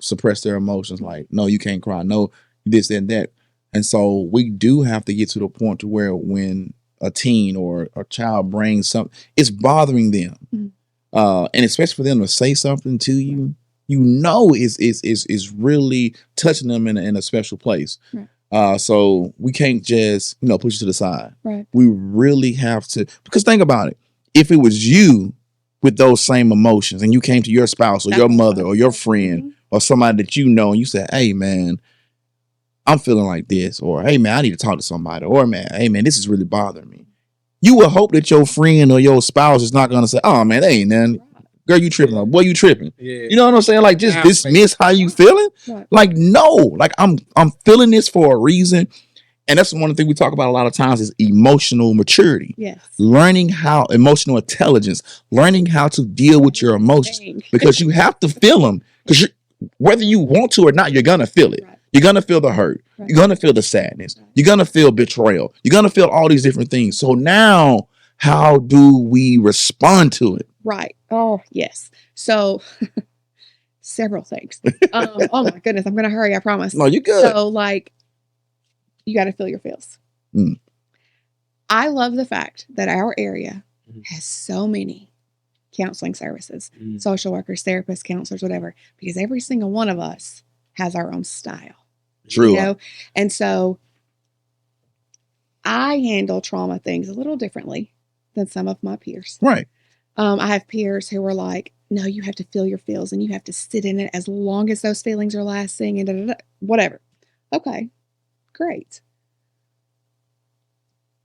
suppress their emotions. Like, no, you can't cry. No, this and that. And so we do have to get to the point to where when a teen or a child brings something, it's bothering them. Mm-hmm. And especially for them to say something to you, is really touching them in a special place. Right. So we can't just, push you to the side. Right. We really have to, because think about it. If it was you with those same emotions and you came to your spouse or your mother or your friend or somebody that and you said, hey man, I'm feeling like this, or hey man, I need to talk to somebody, or hey man, this is really bothering me. You would hope that your friend or your spouse is not gonna say, oh man, that ain't nothing. Girl, you tripping. Boy, you tripping. Yeah. You know what I'm saying? Like, just dismiss how you feeling. Right. Like, no, like I'm feeling this for a reason. And that's one of the things we talk about a lot of times is emotional maturity. Yes. Learning emotional intelligence, learning how to deal with your emotions, because you have to feel them, because whether you want to or not, you're going to feel it. Right. You're going to feel the hurt. Right. You're going to feel the sadness. Right. You're going to feel betrayal. You're going to feel all these different things. So now, how do we respond to it? Right. Oh, yes. So several things. Oh my goodness. I'm going to hurry. I promise. No, you're good. So, like, you got to feel your feels. I love the fact that our area has so many counseling services, social workers, therapists, counselors, whatever, because every single one of us has our own style. True. And so I handle trauma things a little differently than some of my peers. Right. I have peers who are like, no, you have to feel your feels and you have to sit in it as long as those feelings are lasting and whatever. Okay, great.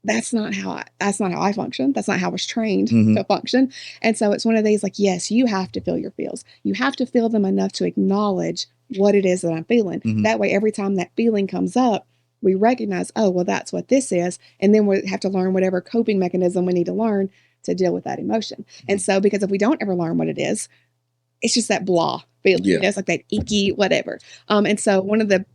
That's not how I function. That's not how I was trained to function. And so it's one of these, like, yes, you have to feel your feels. You have to feel them enough to acknowledge what it is that I'm feeling. That way, every time that feeling comes up, we recognize, oh, well, that's what this is. And then we have to learn whatever coping mechanism we need to learn to deal with that emotion. And so, because if we don't ever learn what it is, it's just that blah feeling. Yeah. It's like that icky whatever. And so one of the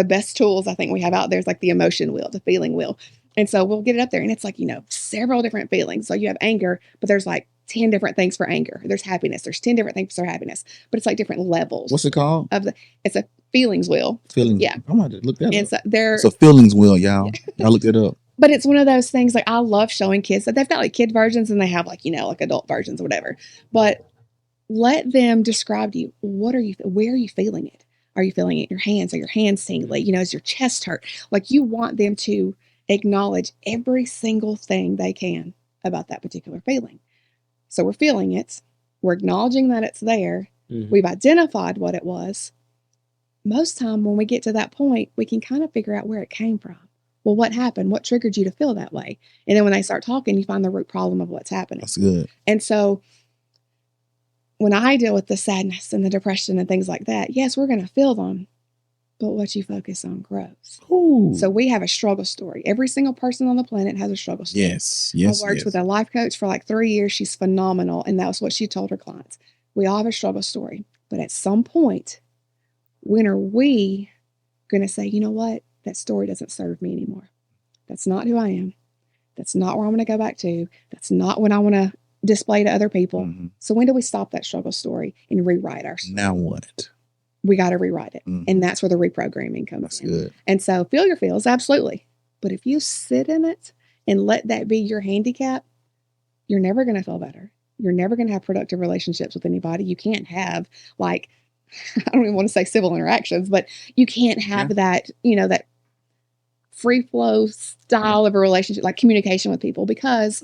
best tools I think we have out there is like the emotion wheel, the feeling wheel. And so we'll get it up there and it's like, several different feelings. So you have anger, but there's like 10 different things for anger. There's happiness. There's 10 different things for happiness, but it's like different levels. What's it called? It's a feelings wheel. Feelings. Yeah. I'm going to look that up. So it's a feelings wheel, y'all. Y'all look it up. But it's one of those things, like, I love showing kids that they've got like kid versions and they have like, like adult versions or whatever, but let them describe to you, where are you feeling it? Are you feeling it in your hands? Are your hands tingly? Is your chest hurt? Like, you want them to acknowledge every single thing they can about that particular feeling. So we're feeling it. We're acknowledging that it's there. We've identified what it was. Most time when we get to that point, we can kind of figure out where it came from. Well, what happened? What triggered you to feel that way? And then when they start talking, you find the root problem of what's happening. That's good. And so when I deal with the sadness and the depression and things like that, yes, we're going to feel them, but what you focus on grows. Ooh. So we have a struggle story. Every single person on the planet has a struggle story. Yes, yes, I worked yes. with a life coach for like 3 years. She's phenomenal. And that was what she told her clients. We all have a struggle story. But at some point, when are we going to say, you know what? That story doesn't serve me anymore. That's not who I am. That's not where I want to go back to. That's not what I want to display to other people. Mhm. So when do we stop that struggle story and rewrite our story? Now what? We got to rewrite it. Mhm. And that's where the reprogramming comes That's in. good. And so feel your feels, absolutely. But if you sit in it and let that be your handicap, you're never going to feel better. You're never going to have productive relationships with anybody. You can't have like, I don't even want to say civil interactions, but you can't have that, that free flow style of a relationship, like communication with people, because,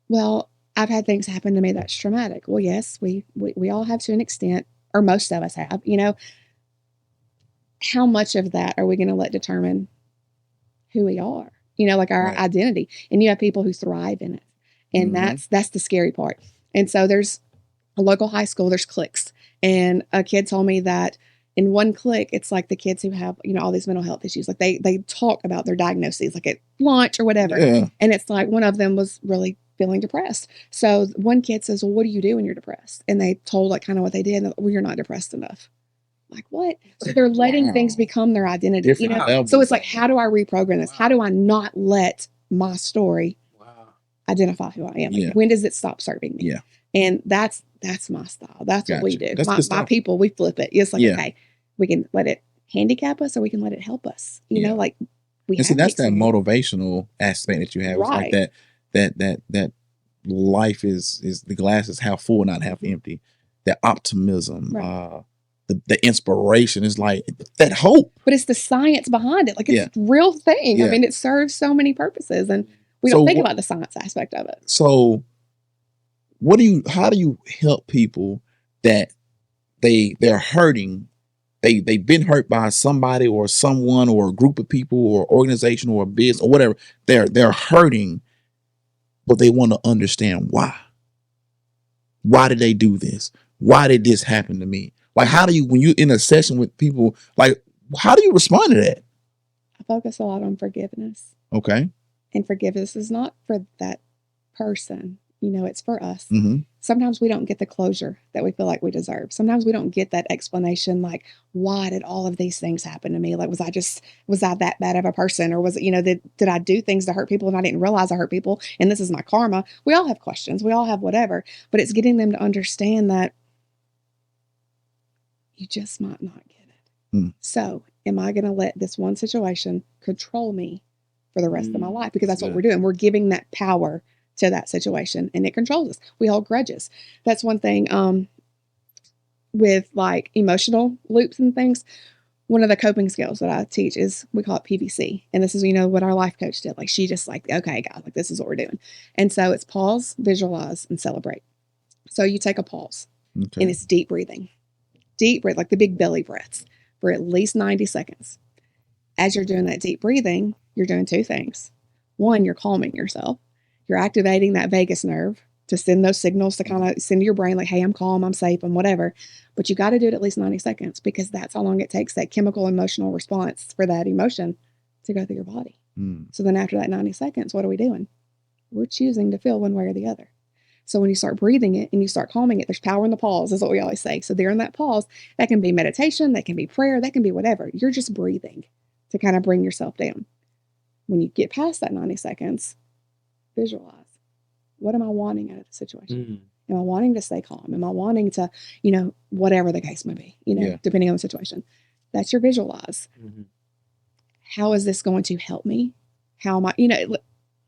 well, I've had things happen to me that's traumatic. Well, yes, we all have to an extent, or most of us have, how much of that are we going to let determine who we are? Like our Right. identity. And you have people who thrive in it. And Mhm. that's the scary part. And so there's a local high school, there's cliques. And a kid told me that in one clique, it's like the kids who have, all these mental health issues. Like they talk about their diagnoses, like at lunch or whatever. Yeah. And it's like one of them was really feeling depressed. So one kid says, well, what do you do when you're depressed? And they told like kind of what they did. And, well, you're not depressed enough. Like what? So they're letting things become their identity. Different levels. So it's like, how do I reprogram this? How do I not let my story identify who I am? Like, Yeah. when does it stop serving me? Yeah. And that's my style. That's what we Gotcha. do. That's good My stuff. people, we flip it. It's like, Yeah. okay, we can let it handicap us or we can let it help us. Yeah. Like we And see, have that's that experience. motivational aspect that you have. It's like Right. that life is the glass is half full, not half empty. That optimism, Right. the inspiration is like that hope. But it's the science behind it. Like it's Yeah. a real thing. Yeah. I mean, it serves so many purposes, and we So don't think what- about the science aspect of it. So how do you help people that they're hurting? They've been hurt by somebody or someone or a group of people or organization or a business or whatever. They're hurting, but they want to understand why. Why did they do this? Why did this happen to me? Like, how do you, when you're in a session with people, like, how do you respond to that? I focus a lot on forgiveness. Okay. And forgiveness is not for that person. It's for us. Mm-hmm. Sometimes we don't get the closure that we feel like we deserve. Sometimes we don't get that explanation, like, why did all of these things happen to me? Like, was I that bad of a person? Or was it, did I do things to hurt people and I didn't realize I hurt people? And this is my karma. We all have questions. We all have whatever. But it's getting them to understand that you just might not get it. Mm. So am I going to let this one situation control me for the rest of my life? Because that's what Good. we're doing. We're giving that power to that situation and it controls us. We hold grudges. That's one thing with like emotional loops and things. One of the coping skills that I teach is, we call it PVC. And this is, what our life coach did. Like she just like, okay, guys, like this is what we're doing. And so it's pause, visualize, and celebrate. So you take a pause Okay. and it's deep breathing, like the big belly breaths for at least 90 seconds. As you're doing that deep breathing, you're doing two things. One, you're calming yourself. You're activating that vagus nerve to send those signals to kind of send to your brain like, hey, I'm calm, I'm safe, I'm whatever. But you got to do it at least 90 seconds because that's how long it takes that chemical emotional response for that emotion to go through your body. Mm. So then after that 90 seconds, what are we doing? We're choosing to feel one way or the other. So when you start breathing it and you start calming it, there's power in the pause, is what we always say. So during that pause, that can be meditation, that can be prayer, that can be whatever. You're just breathing to kind of bring yourself down. When you get past that 90 seconds, visualize. What am I wanting out of the situation? Am I wanting to stay calm? Am I wanting to, whatever the case may be, Yeah. depending on the situation? That's your visualize. Mm-hmm. How is this going to help me? How am I,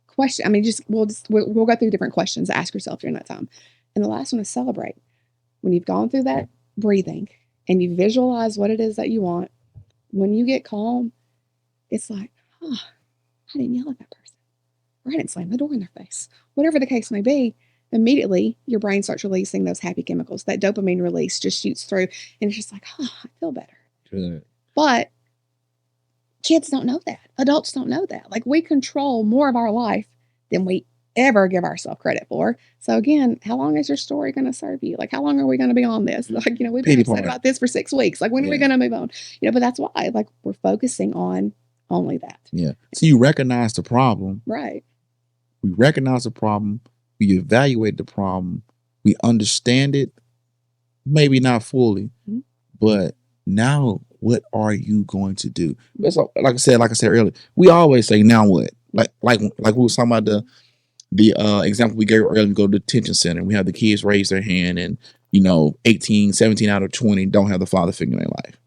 question. I mean, we'll go through different questions to ask yourself during that time. And the last one is celebrate. When you've gone through that breathing and you visualize what it is that you want, when you get calm, it's like, oh, I didn't yell at that person. Or I didn't slam the door in their face. Whatever the case may be, immediately your brain starts releasing those happy chemicals. That dopamine release just shoots through and it's just like, oh, I feel better. Good. But kids don't know that. Adults don't know that. Like we control more of our life than we ever give ourselves credit for. So again, how long is your story going to serve you? Like, how long are we going to be on this? Like, we've been Pity upset party. about this for 6 weeks. Like, when are we Yeah. going to move on? But that's why, like, we're focusing on only that. Yeah. So you recognize the problem. Right. We recognize the problem. We evaluate the problem. We understand it, maybe not fully, Mhm. but now what are you going to do? It's like I said earlier, we always say, now what? Like we were talking about the example we gave earlier. We go to the detention center. We have the kids raise their hand, and 17 out of 20 don't have the father figure in their life.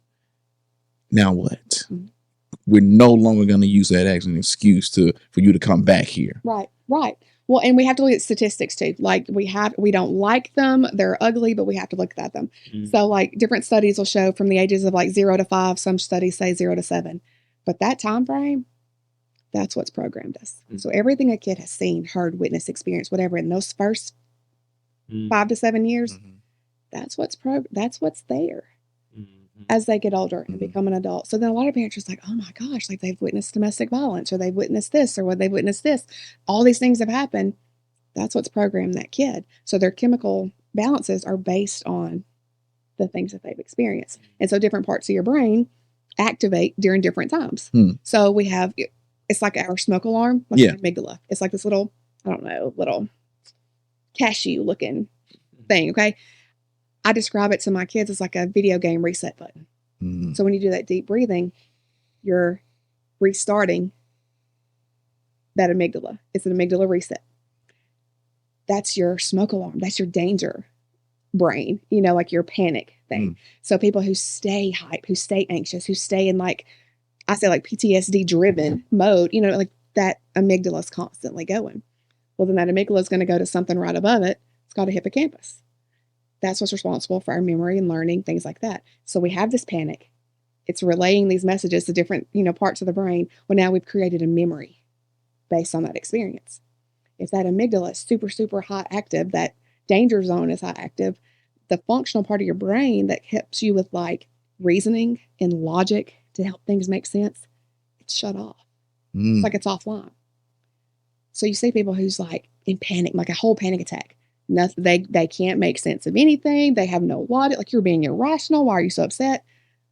Now what? Mhm. We're no longer going to use that as an excuse for you to come back here. Right. Well, and we have to look at statistics too. Like, we don't like them. They're ugly, but we have to look at them. Mhm. So like, different studies will show from the ages of like 0 to 5, some studies say 0 to 7, but that time frame, that's what's programmed us. Mhm. So everything a kid has seen, heard, witnessed, experienced, whatever, in those first Mhm. 5 to 7 years, Mhm. that's what's there Mhm. as they get older and Mhm. become an adult. So then a lot of parents are just like, oh my gosh, like they've witnessed domestic violence, or they've witnessed this, or what they've witnessed this. All these things have happened. That's what's programmed that kid. So their chemical balances are based on the things that they've experienced. And so different parts of your brain activate during different times. So we have, it's like our smoke alarm, like Yeah. the amygdala. It's like this little, I don't know, little cashew looking thing. Okay. I describe it to my kids as like a video game reset button. Mhm. So when you do that deep breathing, you're restarting that amygdala. It's an amygdala reset. That's your smoke alarm. That's your danger brain, like your panic thing. So people who stay hype, who stay anxious, who stay in like, I say like PTSD driven mode, like that amygdala is constantly going. Well, then that amygdala is going to go to something right above it. It's called a hippocampus. That's what's responsible for our memory and learning, things like that. So we have this panic. It's relaying these messages to different, parts of the brain. Well, now we've created a memory based on that experience. If that amygdala is super, super high active, that danger zone is high active, the functional part of your brain that helps you with like reasoning and logic to help things make sense, it's shut off. It's like it's offline. So you see people who's like in panic, like a whole panic attack. Nothing, they can't make sense of anything. They have no logic. Like, you're being irrational. Why are you so upset?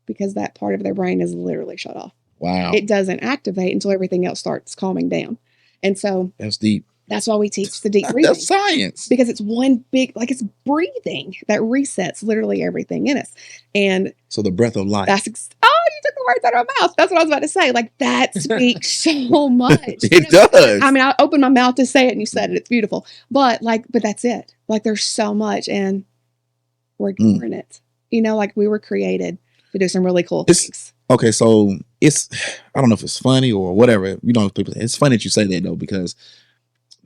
Because that part of their brain is literally shut off. Wow. It doesn't activate until everything else starts calming down. And so That's deep. that's why we teach the deep breathing. That's science. Because it's one big, like, it's breathing that resets literally everything in us. And so the breath of life. you took the words out of my mouth. That's what I was about to say. Like, that speaks so much. It does. I mean, I opened my mouth to say it and you said it. It's beautiful. But that's it. Like, there's so much, and we're ignoring it. Like, we were created to do some really cool things. Okay, so I don't know if it's funny or whatever. It's funny that you say that, though, because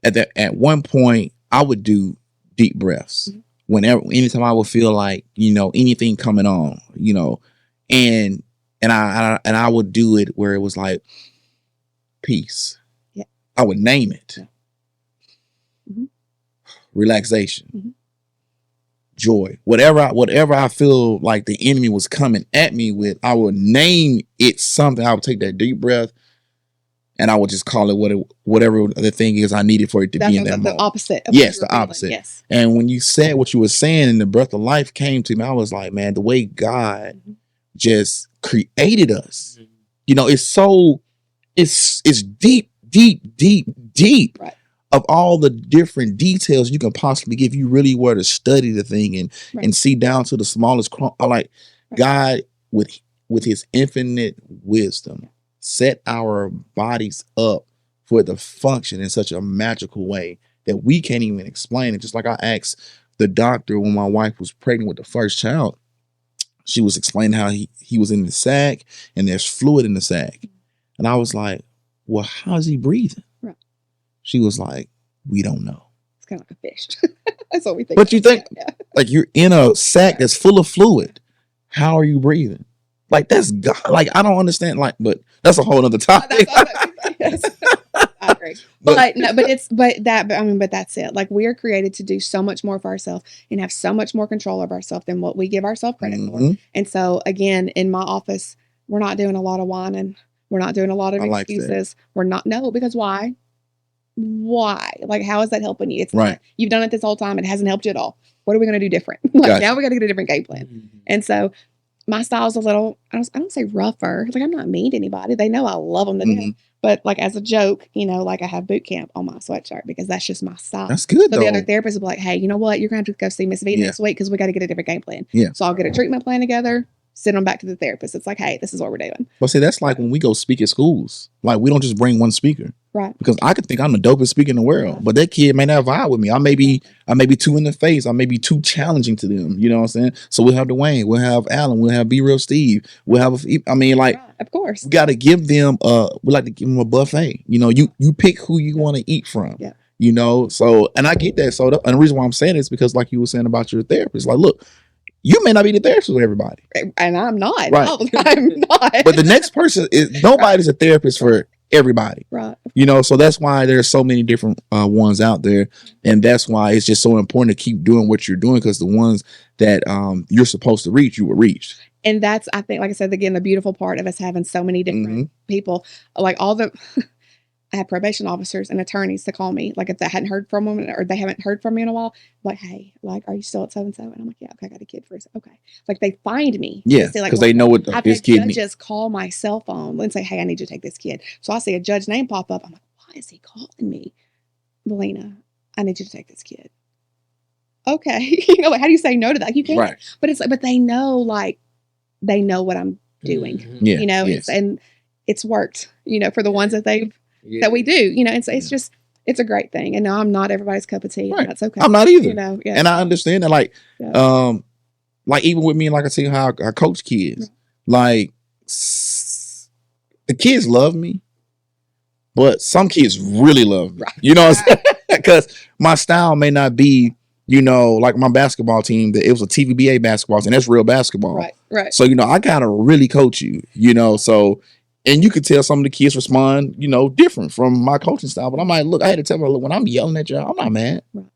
at one point I would do deep breaths anytime I would feel like anything coming on, and I would do it where it was like peace. Yeah. I would name it. Yeah. Mm-hmm. Relaxation. Mm-hmm. Joy. Whatever I feel like the enemy was coming at me with, I would name it something. I would take that deep breath and I would just call it whatever the thing is I needed for it to be in that moment. The opposite. Yes, the opposite. Yes. And when you said what you were saying and the breath of life came to me, I was like, man, the way God just created us, it's deep, deep, deep, deep. Right. Of all the different details you can possibly give, you really were to study the thing and see down to the smallest God with his infinite wisdom set our bodies up for it to function in such a magical way that we can't even explain it. Just like I asked the doctor when my wife was pregnant with the first child, she was explaining how he was in the sac and there's fluid in the sac. And I was like, well, how's he breathing? Right. She was like, we don't know. It's kind of like a fish. That's what we think. But you think, like, you're in a sack that's full of fluid. How are you breathing? Like, that's God. Like, I don't understand. Like, but that's a whole other topic. Yes. I agree. But that's it. Like, we are created to do so much more for ourselves and have so much more control of ourselves than what we give ourselves credit for. And so, again, in my office, we're not doing a lot of whining. We're not doing a lot of excuses. We're not. No, because why? why? Like, how is that helping you? It's Right. not, you've done it this whole time. It hasn't helped you at all. What are we going to do different? Like, Gotcha. now we got to get a different game plan. And so my style's a little, I don't say rougher. Like, I'm not mean to anybody. They know I love them to death. Mhm. But like, as a joke, you know, like I have boot camp on my sweatshirt because that's just my style. That's good So though. the other therapist will be like, hey, you know what? You're going to have to go see Miss V Yeah. next week because we got to get a different game plan. Yeah. So I'll get a treatment plan together, send them back to the therapist. It's like, hey, this is what we're doing. But see, that's like when we go speak at schools. Like we don't just bring one speaker. Right. Because I could think I'm the dopest speaker in the world, but that kid may not vibe with me. I may be too in the face. I may be too challenging to them. You know what I'm saying? So we'll have Dwayne, we'll have Alan, we'll have Be Real Steve, we'll have Right, of course. we got to give them we like to give them a buffet. You know, you pick who you want to eat from. Yeah. You know, so and I get that. So and the reason why I'm saying it is because like you were saying about your therapist, like look, you may not be the therapist for everybody. And I'm not. Right. No, I'm not. But the next person is nobody's a therapist for everybody. Right. You know, so that's why there's so many different ones out there, and that's why it's just so important to keep doing what you're doing because the ones that you're supposed to reach, you will reach. And that's, I think, like I said, again, the beautiful part of us having so many different people, like all the, I had probation officers and attorneys to call me, like if they hadn't heard from them or they haven't heard from me in a while, like, hey, like, are you still at so-and-so? And I'm like, yeah, okay, I got a kid for us. Okay. Like they find me. Yeah, say, like, because they know what I've this had kid needs. judges call my cell phone and say, hey, I need you to take this kid. So I see a judge name pop up. I'm like, why is he calling me? Valena, I need you to take this kid. Okay. You know, like, how do you say no to that? You can't. Right. But it's like, but they know, like, they know what I'm doing. Yeah. You know, yes. and it's worked, you know, for the ones that that we do, you know, it's just, it's a great thing. And no, I'm not everybody's cup of tea. Right. And that's okay. I'm not either. You know, yeah. And I understand that, like, Yeah. like even with me, like I tell you how I coach kids, like the kids love me, but some kids really love me. Right. You know what I'm saying? Because my style may not be, you know, like my basketball team, that it was a TVBA basketball team. That's real basketball. Right, right. So, you know, I gotta really coach you, you know, so, and you could tell some of the kids respond, you know, different from my coaching style. But I'm like, look, I had to tell them, look, when I'm yelling at y'all, I'm not mad. Right.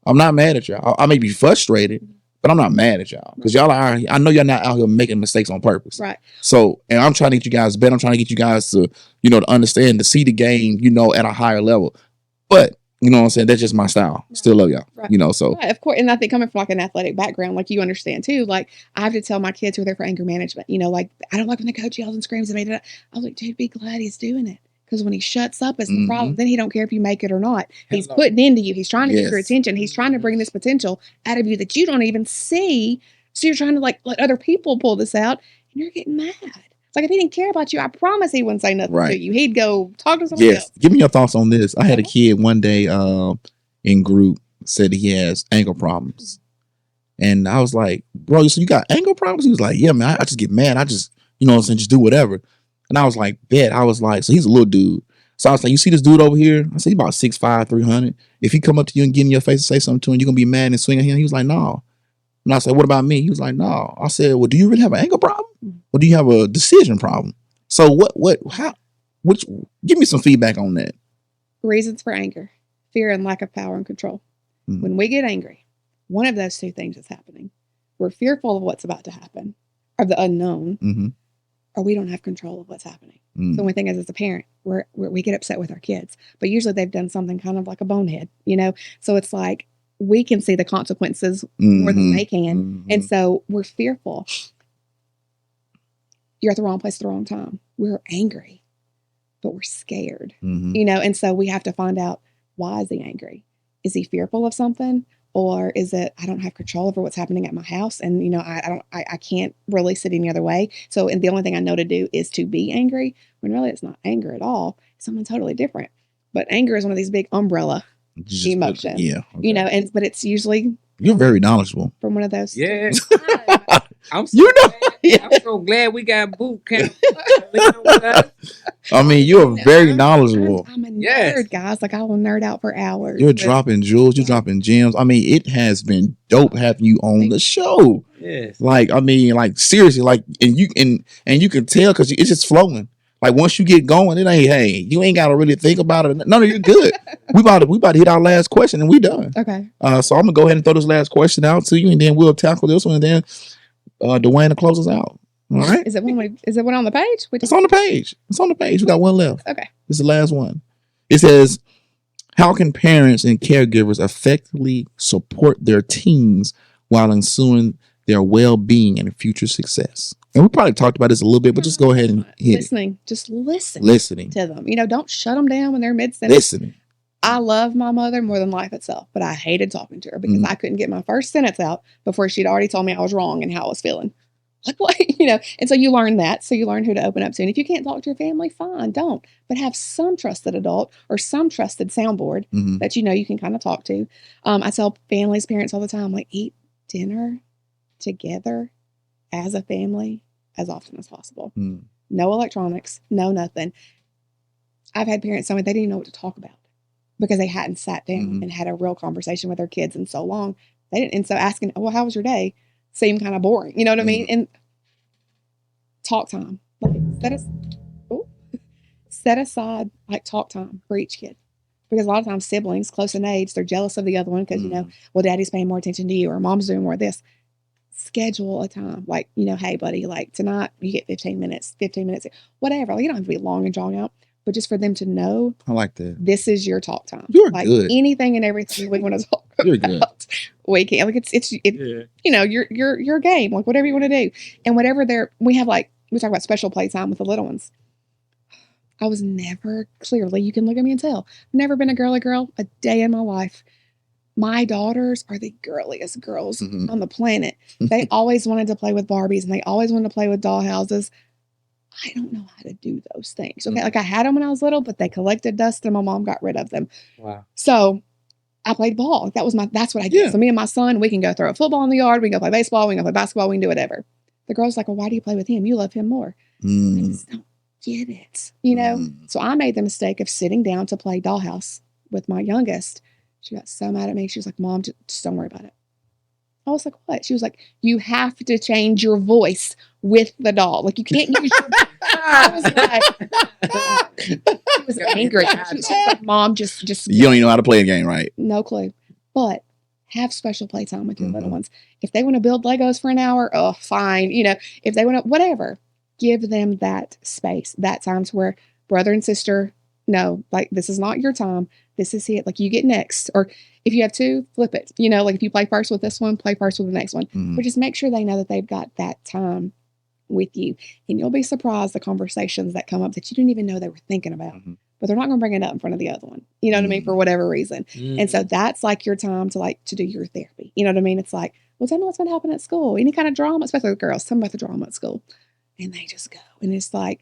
I'm not mad at y'all. I may be frustrated, but I'm not mad at y'all. Because y'all are, I know y'all not out here making mistakes on purpose. Right. So, and I'm trying to get you guys better. I'm trying to get you guys to, you know, to understand, to see the game, you know, at a higher level. But, you know what I'm saying? That's just my style. Right. Still love y'all. Right. You know, so. Right, of course. And I think coming from like an athletic background, like you understand too, like I have to tell my kids who are there for anger management, you know, like I don't like when the coach yells and screams at me. I was like, dude, be glad he's doing it. Because when he shuts up, it's the problem. Then he don't care if you make it or not. He's putting into you. He's trying to get your attention. He's trying to bring this potential out of you that you don't even see. So you're trying to like let other people pull this out and you're getting mad. It's like if he didn't care about you, I promise he wouldn't say nothing to you. He'd go talk to someone else. Give me your thoughts on this. I had a kid one day in group said he has anger problems. And I was like, bro, so you got anger problems? He was like, yeah, man, I just get mad. I just, you know what I'm saying, just do whatever. And I was like, bet. I was like, so he's a little dude. So I was like, you see this dude over here? I said, he's about 6'5", 300. If he come up to you and get in your face and say something to him, you're going to be mad and swing at him? He was like, no. And I said, what about me? He was like, no. I said, well, do you really have an anger problem? Or do you have a decision problem? So give me some feedback on that. Reasons for anger: fear and lack of power and control. When we get angry, one of those two things is happening. We're fearful of what's about to happen, of the unknown, or we don't have control of what's happening. So the one thing is, as a parent, we get upset with our kids, but usually they've done something kind of like a bonehead, you know? So it's like, we can see the consequences more than they can. And so we're fearful. You're at the wrong place at the wrong time. We're angry, but we're scared, you know? And so we have to find out, why is he angry? Is he fearful of something? Or is it, I don't have control over what's happening at my house, and you know, I can't release it any other way. So, and the only thing I know to do is to be angry, when really it's not anger at all. It's something totally different. But anger is one of these big umbrella emotions. Yeah. Okay. You know, but it's usually, you're very knowledgeable. From one of those. Yeah. I'm so, I'm so glad we got boot camp. I mean, you're very knowledgeable. I'm a nerd, guys. Like, I will nerd out for hours. You're dropping jewels. You're dropping gems. I mean, it has been dope having you on the show. Yes. Like, I mean, like seriously, like, and you can tell because it's just flowing. Like once you get going, it ain't. Hey, you ain't got to really think about it. No, you're good. we about to hit our last question and we done. Okay. So I'm gonna go ahead and throw this last question out to you, and then we'll tackle this one, and then Dwayne to close us out. All right. Is it one on the page? It's on the page. It's on the page. We got one left. Okay. This is the last one. It says, How can parents and caregivers effectively support their teens while ensuring their well-being and future success? And we probably talked about this a little bit, but just go ahead and hit Listening. Just listen it. Listening. to them. Don't shut them down when they're mid-sentence. Listening. I love my mother more than life itself, but I hated talking to her because I couldn't get my first sentence out before she'd already told me I was wrong and how I was feeling. Like, what? And so you learn that. So you learn who to open up to. And if you can't talk to your family, fine, don't. But have some trusted adult or some trusted soundboard that you can kind of talk to. I tell families, parents all the time, like, eat dinner together as a family as often as possible. No electronics, no nothing. I've had parents tell me they didn't even know what to talk about because they hadn't sat down and had a real conversation with their kids in so long. They didn't. And so asking, well, how was your day? Seemed kind of boring. You know what I mean? And talk time. Like set aside like talk time for each kid. Because a lot of times siblings close in age, they're jealous of the other one because, well, daddy's paying more attention to you or mom's doing more of this. Schedule a time. Like, hey, buddy, like tonight you get 15 minutes, whatever. Like, you don't have to be long and drawn out. But just for them to know, I like that. This is your talk time. You're like good. Anything and everything we want to talk You're about. Good. We can. Like your game. Like whatever you want to do, and whatever we have. Like we talk about special playtime with the little ones. I was never clearly. You can look at me and tell. Never been a girly girl a day in my life. My daughters are the girliest girls on the planet. They always wanted to play with Barbies and they always wanted to play with dollhouses. I don't know how to do those things. Okay. Like I had them when I was little, but they collected dust and my mom got rid of them. Wow. So I played ball. That's what I did. Yeah. So me and my son, we can go throw a football in the yard. We can go play baseball. We can go play basketball. We can do whatever. The girl's like, well, why do you play with him? You love him more. I just don't get it, So I made the mistake of sitting down to play dollhouse with my youngest. She got so mad at me. She was like, Mom, just don't worry about it. I was like, what? She was like, you have to change your voice with the doll. Like, you can't use your I was like, she was angry. She was like, Mom, just. You don't even know how to play a game, right? No clue. But have special playtime with your little ones. If they want to build Legos for an hour, oh, fine. If they want to, whatever, give them that space, that time to where brother and sister, no, like, this is not your time. This is it. Like, you get next. Or if you have two, flip it. Like if you play first with this one, play first with the next one. But just make sure they know that they've got that time with you. And you'll be surprised the conversations that come up that you didn't even know they were thinking about. But they're not going to bring it up in front of the other one. You know what I mean? For whatever reason. And so that's like your time to do your therapy. You know what I mean? It's like, well, tell me what's been happening at school. Any kind of drama, especially with girls. Tell me about the drama at school. And they just go. And it's like,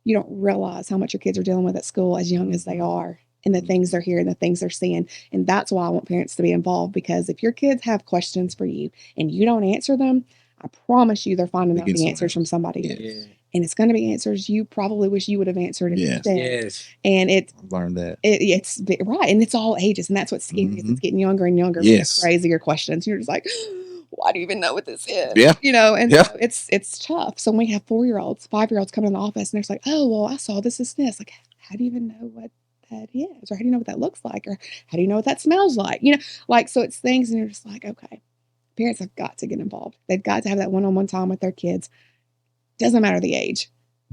you don't realize how much your kids are dealing with at school as young as they are. And the things they're hearing, the things they're seeing. And that's why I want parents to be involved, because if your kids have questions for you and you don't answer them, I promise you they're finding out the answers from somebody else. Yeah. And it's going to be answers you probably wish you would have answered instead. Yes. And I've learned that. It's right. And it's all ages. And that's what's scary. It's getting younger and younger. Yes. Crazier questions. You're just like, why do you even know what this is? Yeah. And so it's tough. So when we have 4-year-olds, 5-year-olds come in the office and they're just like, oh, well, I saw this. Like, how do you even know what that is? Or how do you know what that looks like? Or how do you know what that smells like? So it's things and you're just like, okay, parents have got to get involved. They've got to have that one-on-one time with their kids. Doesn't matter the age.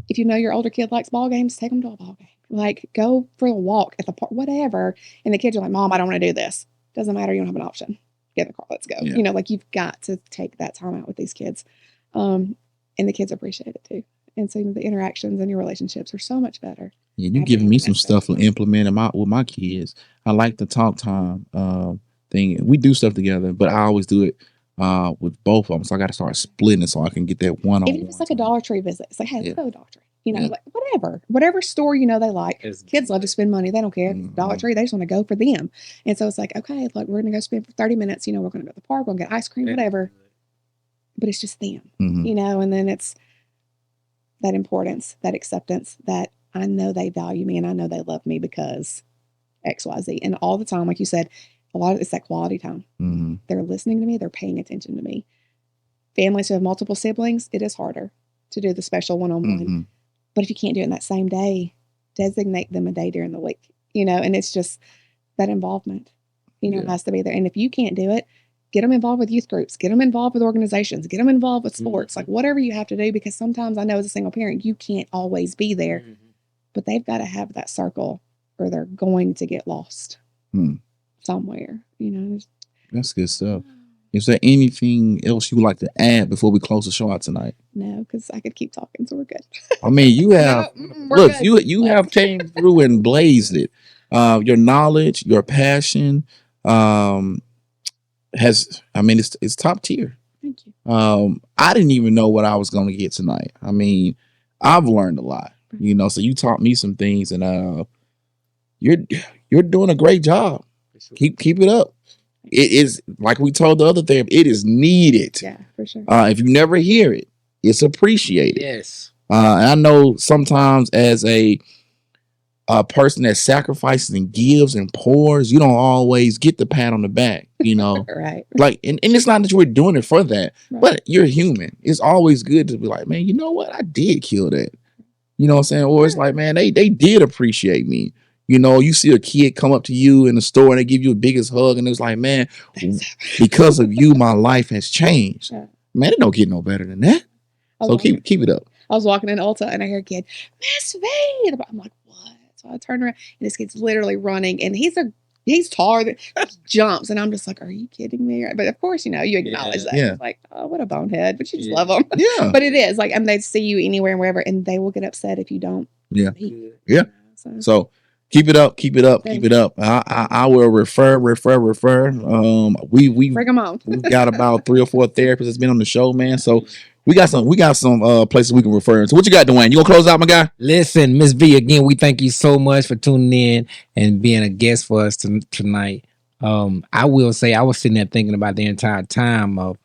If you know your older kid likes ball games, take them to a ball game. Like, go for a walk at the park, whatever. And the kids are like, Mom, I don't want to do this. Doesn't matter. You don't have an option. Get in the car. Let's go. Yeah. Like, you've got to take that time out with these kids. And the kids appreciate it too. And so the interactions and your relationships are so much better. Yeah, you're giving me some stuff to implement with my kids. I like the talk time thing. We do stuff together, but I always do it with both of them. So I got to start splitting it so I can get that one-on-one. Even if it's like a Dollar Tree visit. It's like, hey, let's go to Dollar Tree. Like whatever store they like. Kids love to spend money. They don't care. Dollar Tree, they just want to go for them. And so it's like, okay, look, we're going to go spend for 30 minutes. We're going to go to the park. We'll get ice cream, whatever. But it's just them, and then it's that importance, that acceptance, that I know they value me and I know they love me because X, Y, Z. And all the time, like you said, a lot of it's that quality time. They're listening to me. They're paying attention to me. Families who have multiple siblings, it is harder to do the special one-on-one. But if you can't do it in that same day, designate them a day during the week, and it's just that involvement, has to be there. And if you can't do it, get them involved with youth groups, get them involved with organizations, get them involved with sports, like whatever you have to do, because sometimes I know as a single parent, you can't always be there, but they've got to have that circle or they're going to get lost. somewhere. You know, That's good stuff. Is there anything else you would like to add before we close the show out tonight? no, because I could keep talking, so we're good. I mean, you have We're look, good. you have came through and blazed it. Your knowledge, your passion, has I mean it's top tier. Thank you. I didn't even know what I was gonna get tonight. I mean, I've learned a lot, you know, so you taught me some things, and you're doing a great job. Keep it up. It is like we told the other therapist, it is needed. Yeah, for sure. If you never hear it, it's appreciated. Yes. And I know sometimes as a person that sacrifices and gives and pours, you don't always get the pat on the back, you know. Right. Like, and it's not that you were doing it for that, Right. but you're human. It's always good to be like, man, you know what? I did kill that. You know what I'm saying? Or it's like, man, they did appreciate me. You know, you see a kid come up to you in the store and they give you the biggest hug, and it's like, man, because of you, my life has changed. Yeah. Man, it don't get no better than that. So keep it up. I was walking in Ulta and I hear a kid, Miss V. I'm like, what? So I turn around and this kid's literally running, and he's taller that jumps, and I'm just like, are you kidding me? But of course, you know, you acknowledge that. Yeah. It's like, oh, what a bonehead, but you just love them. Yeah. But it is like, they see you anywhere and wherever, and they will get upset if you don't. Yeah. Leave, Yeah. you know, So keep it up. Keep it up. Thank Keep it up. I will refer. We've bring them on. we've got about 3 or 4 therapists that's been on the show, man. So we got some places we can refer to. What you got, Dwayne? You gonna close out, my guy? Listen, Miss V, again, we thank you so much for tuning in and being a guest for us tonight. I will say I was sitting there thinking about the entire time of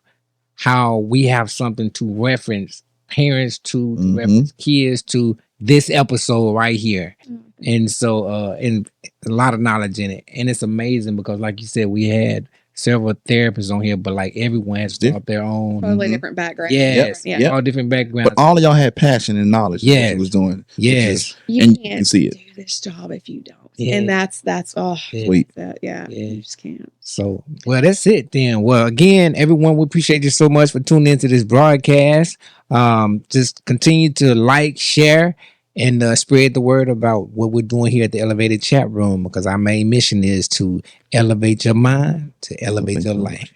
how we have something to reference parents to reference kids to this episode right here. And so and a lot of knowledge in it. And it's amazing because like you said, we had several therapists on here, but like everyone has brought their own Totally different background. yes, Yeah. all different backgrounds. But all of y'all had passion and knowledge. Yes. What you was doing. Yes. You And you can't can see it. do this job if you don't. Yeah. And that's Yeah. Sweet. yeah. Yeah. You just can't. So, well, that's it then. Well, again, everyone, we appreciate you so much for tuning into this broadcast. Just continue to like, share, and spread the word about what we're doing here at the Elevated Chat Room, because our main mission is to elevate your mind, to elevate your life.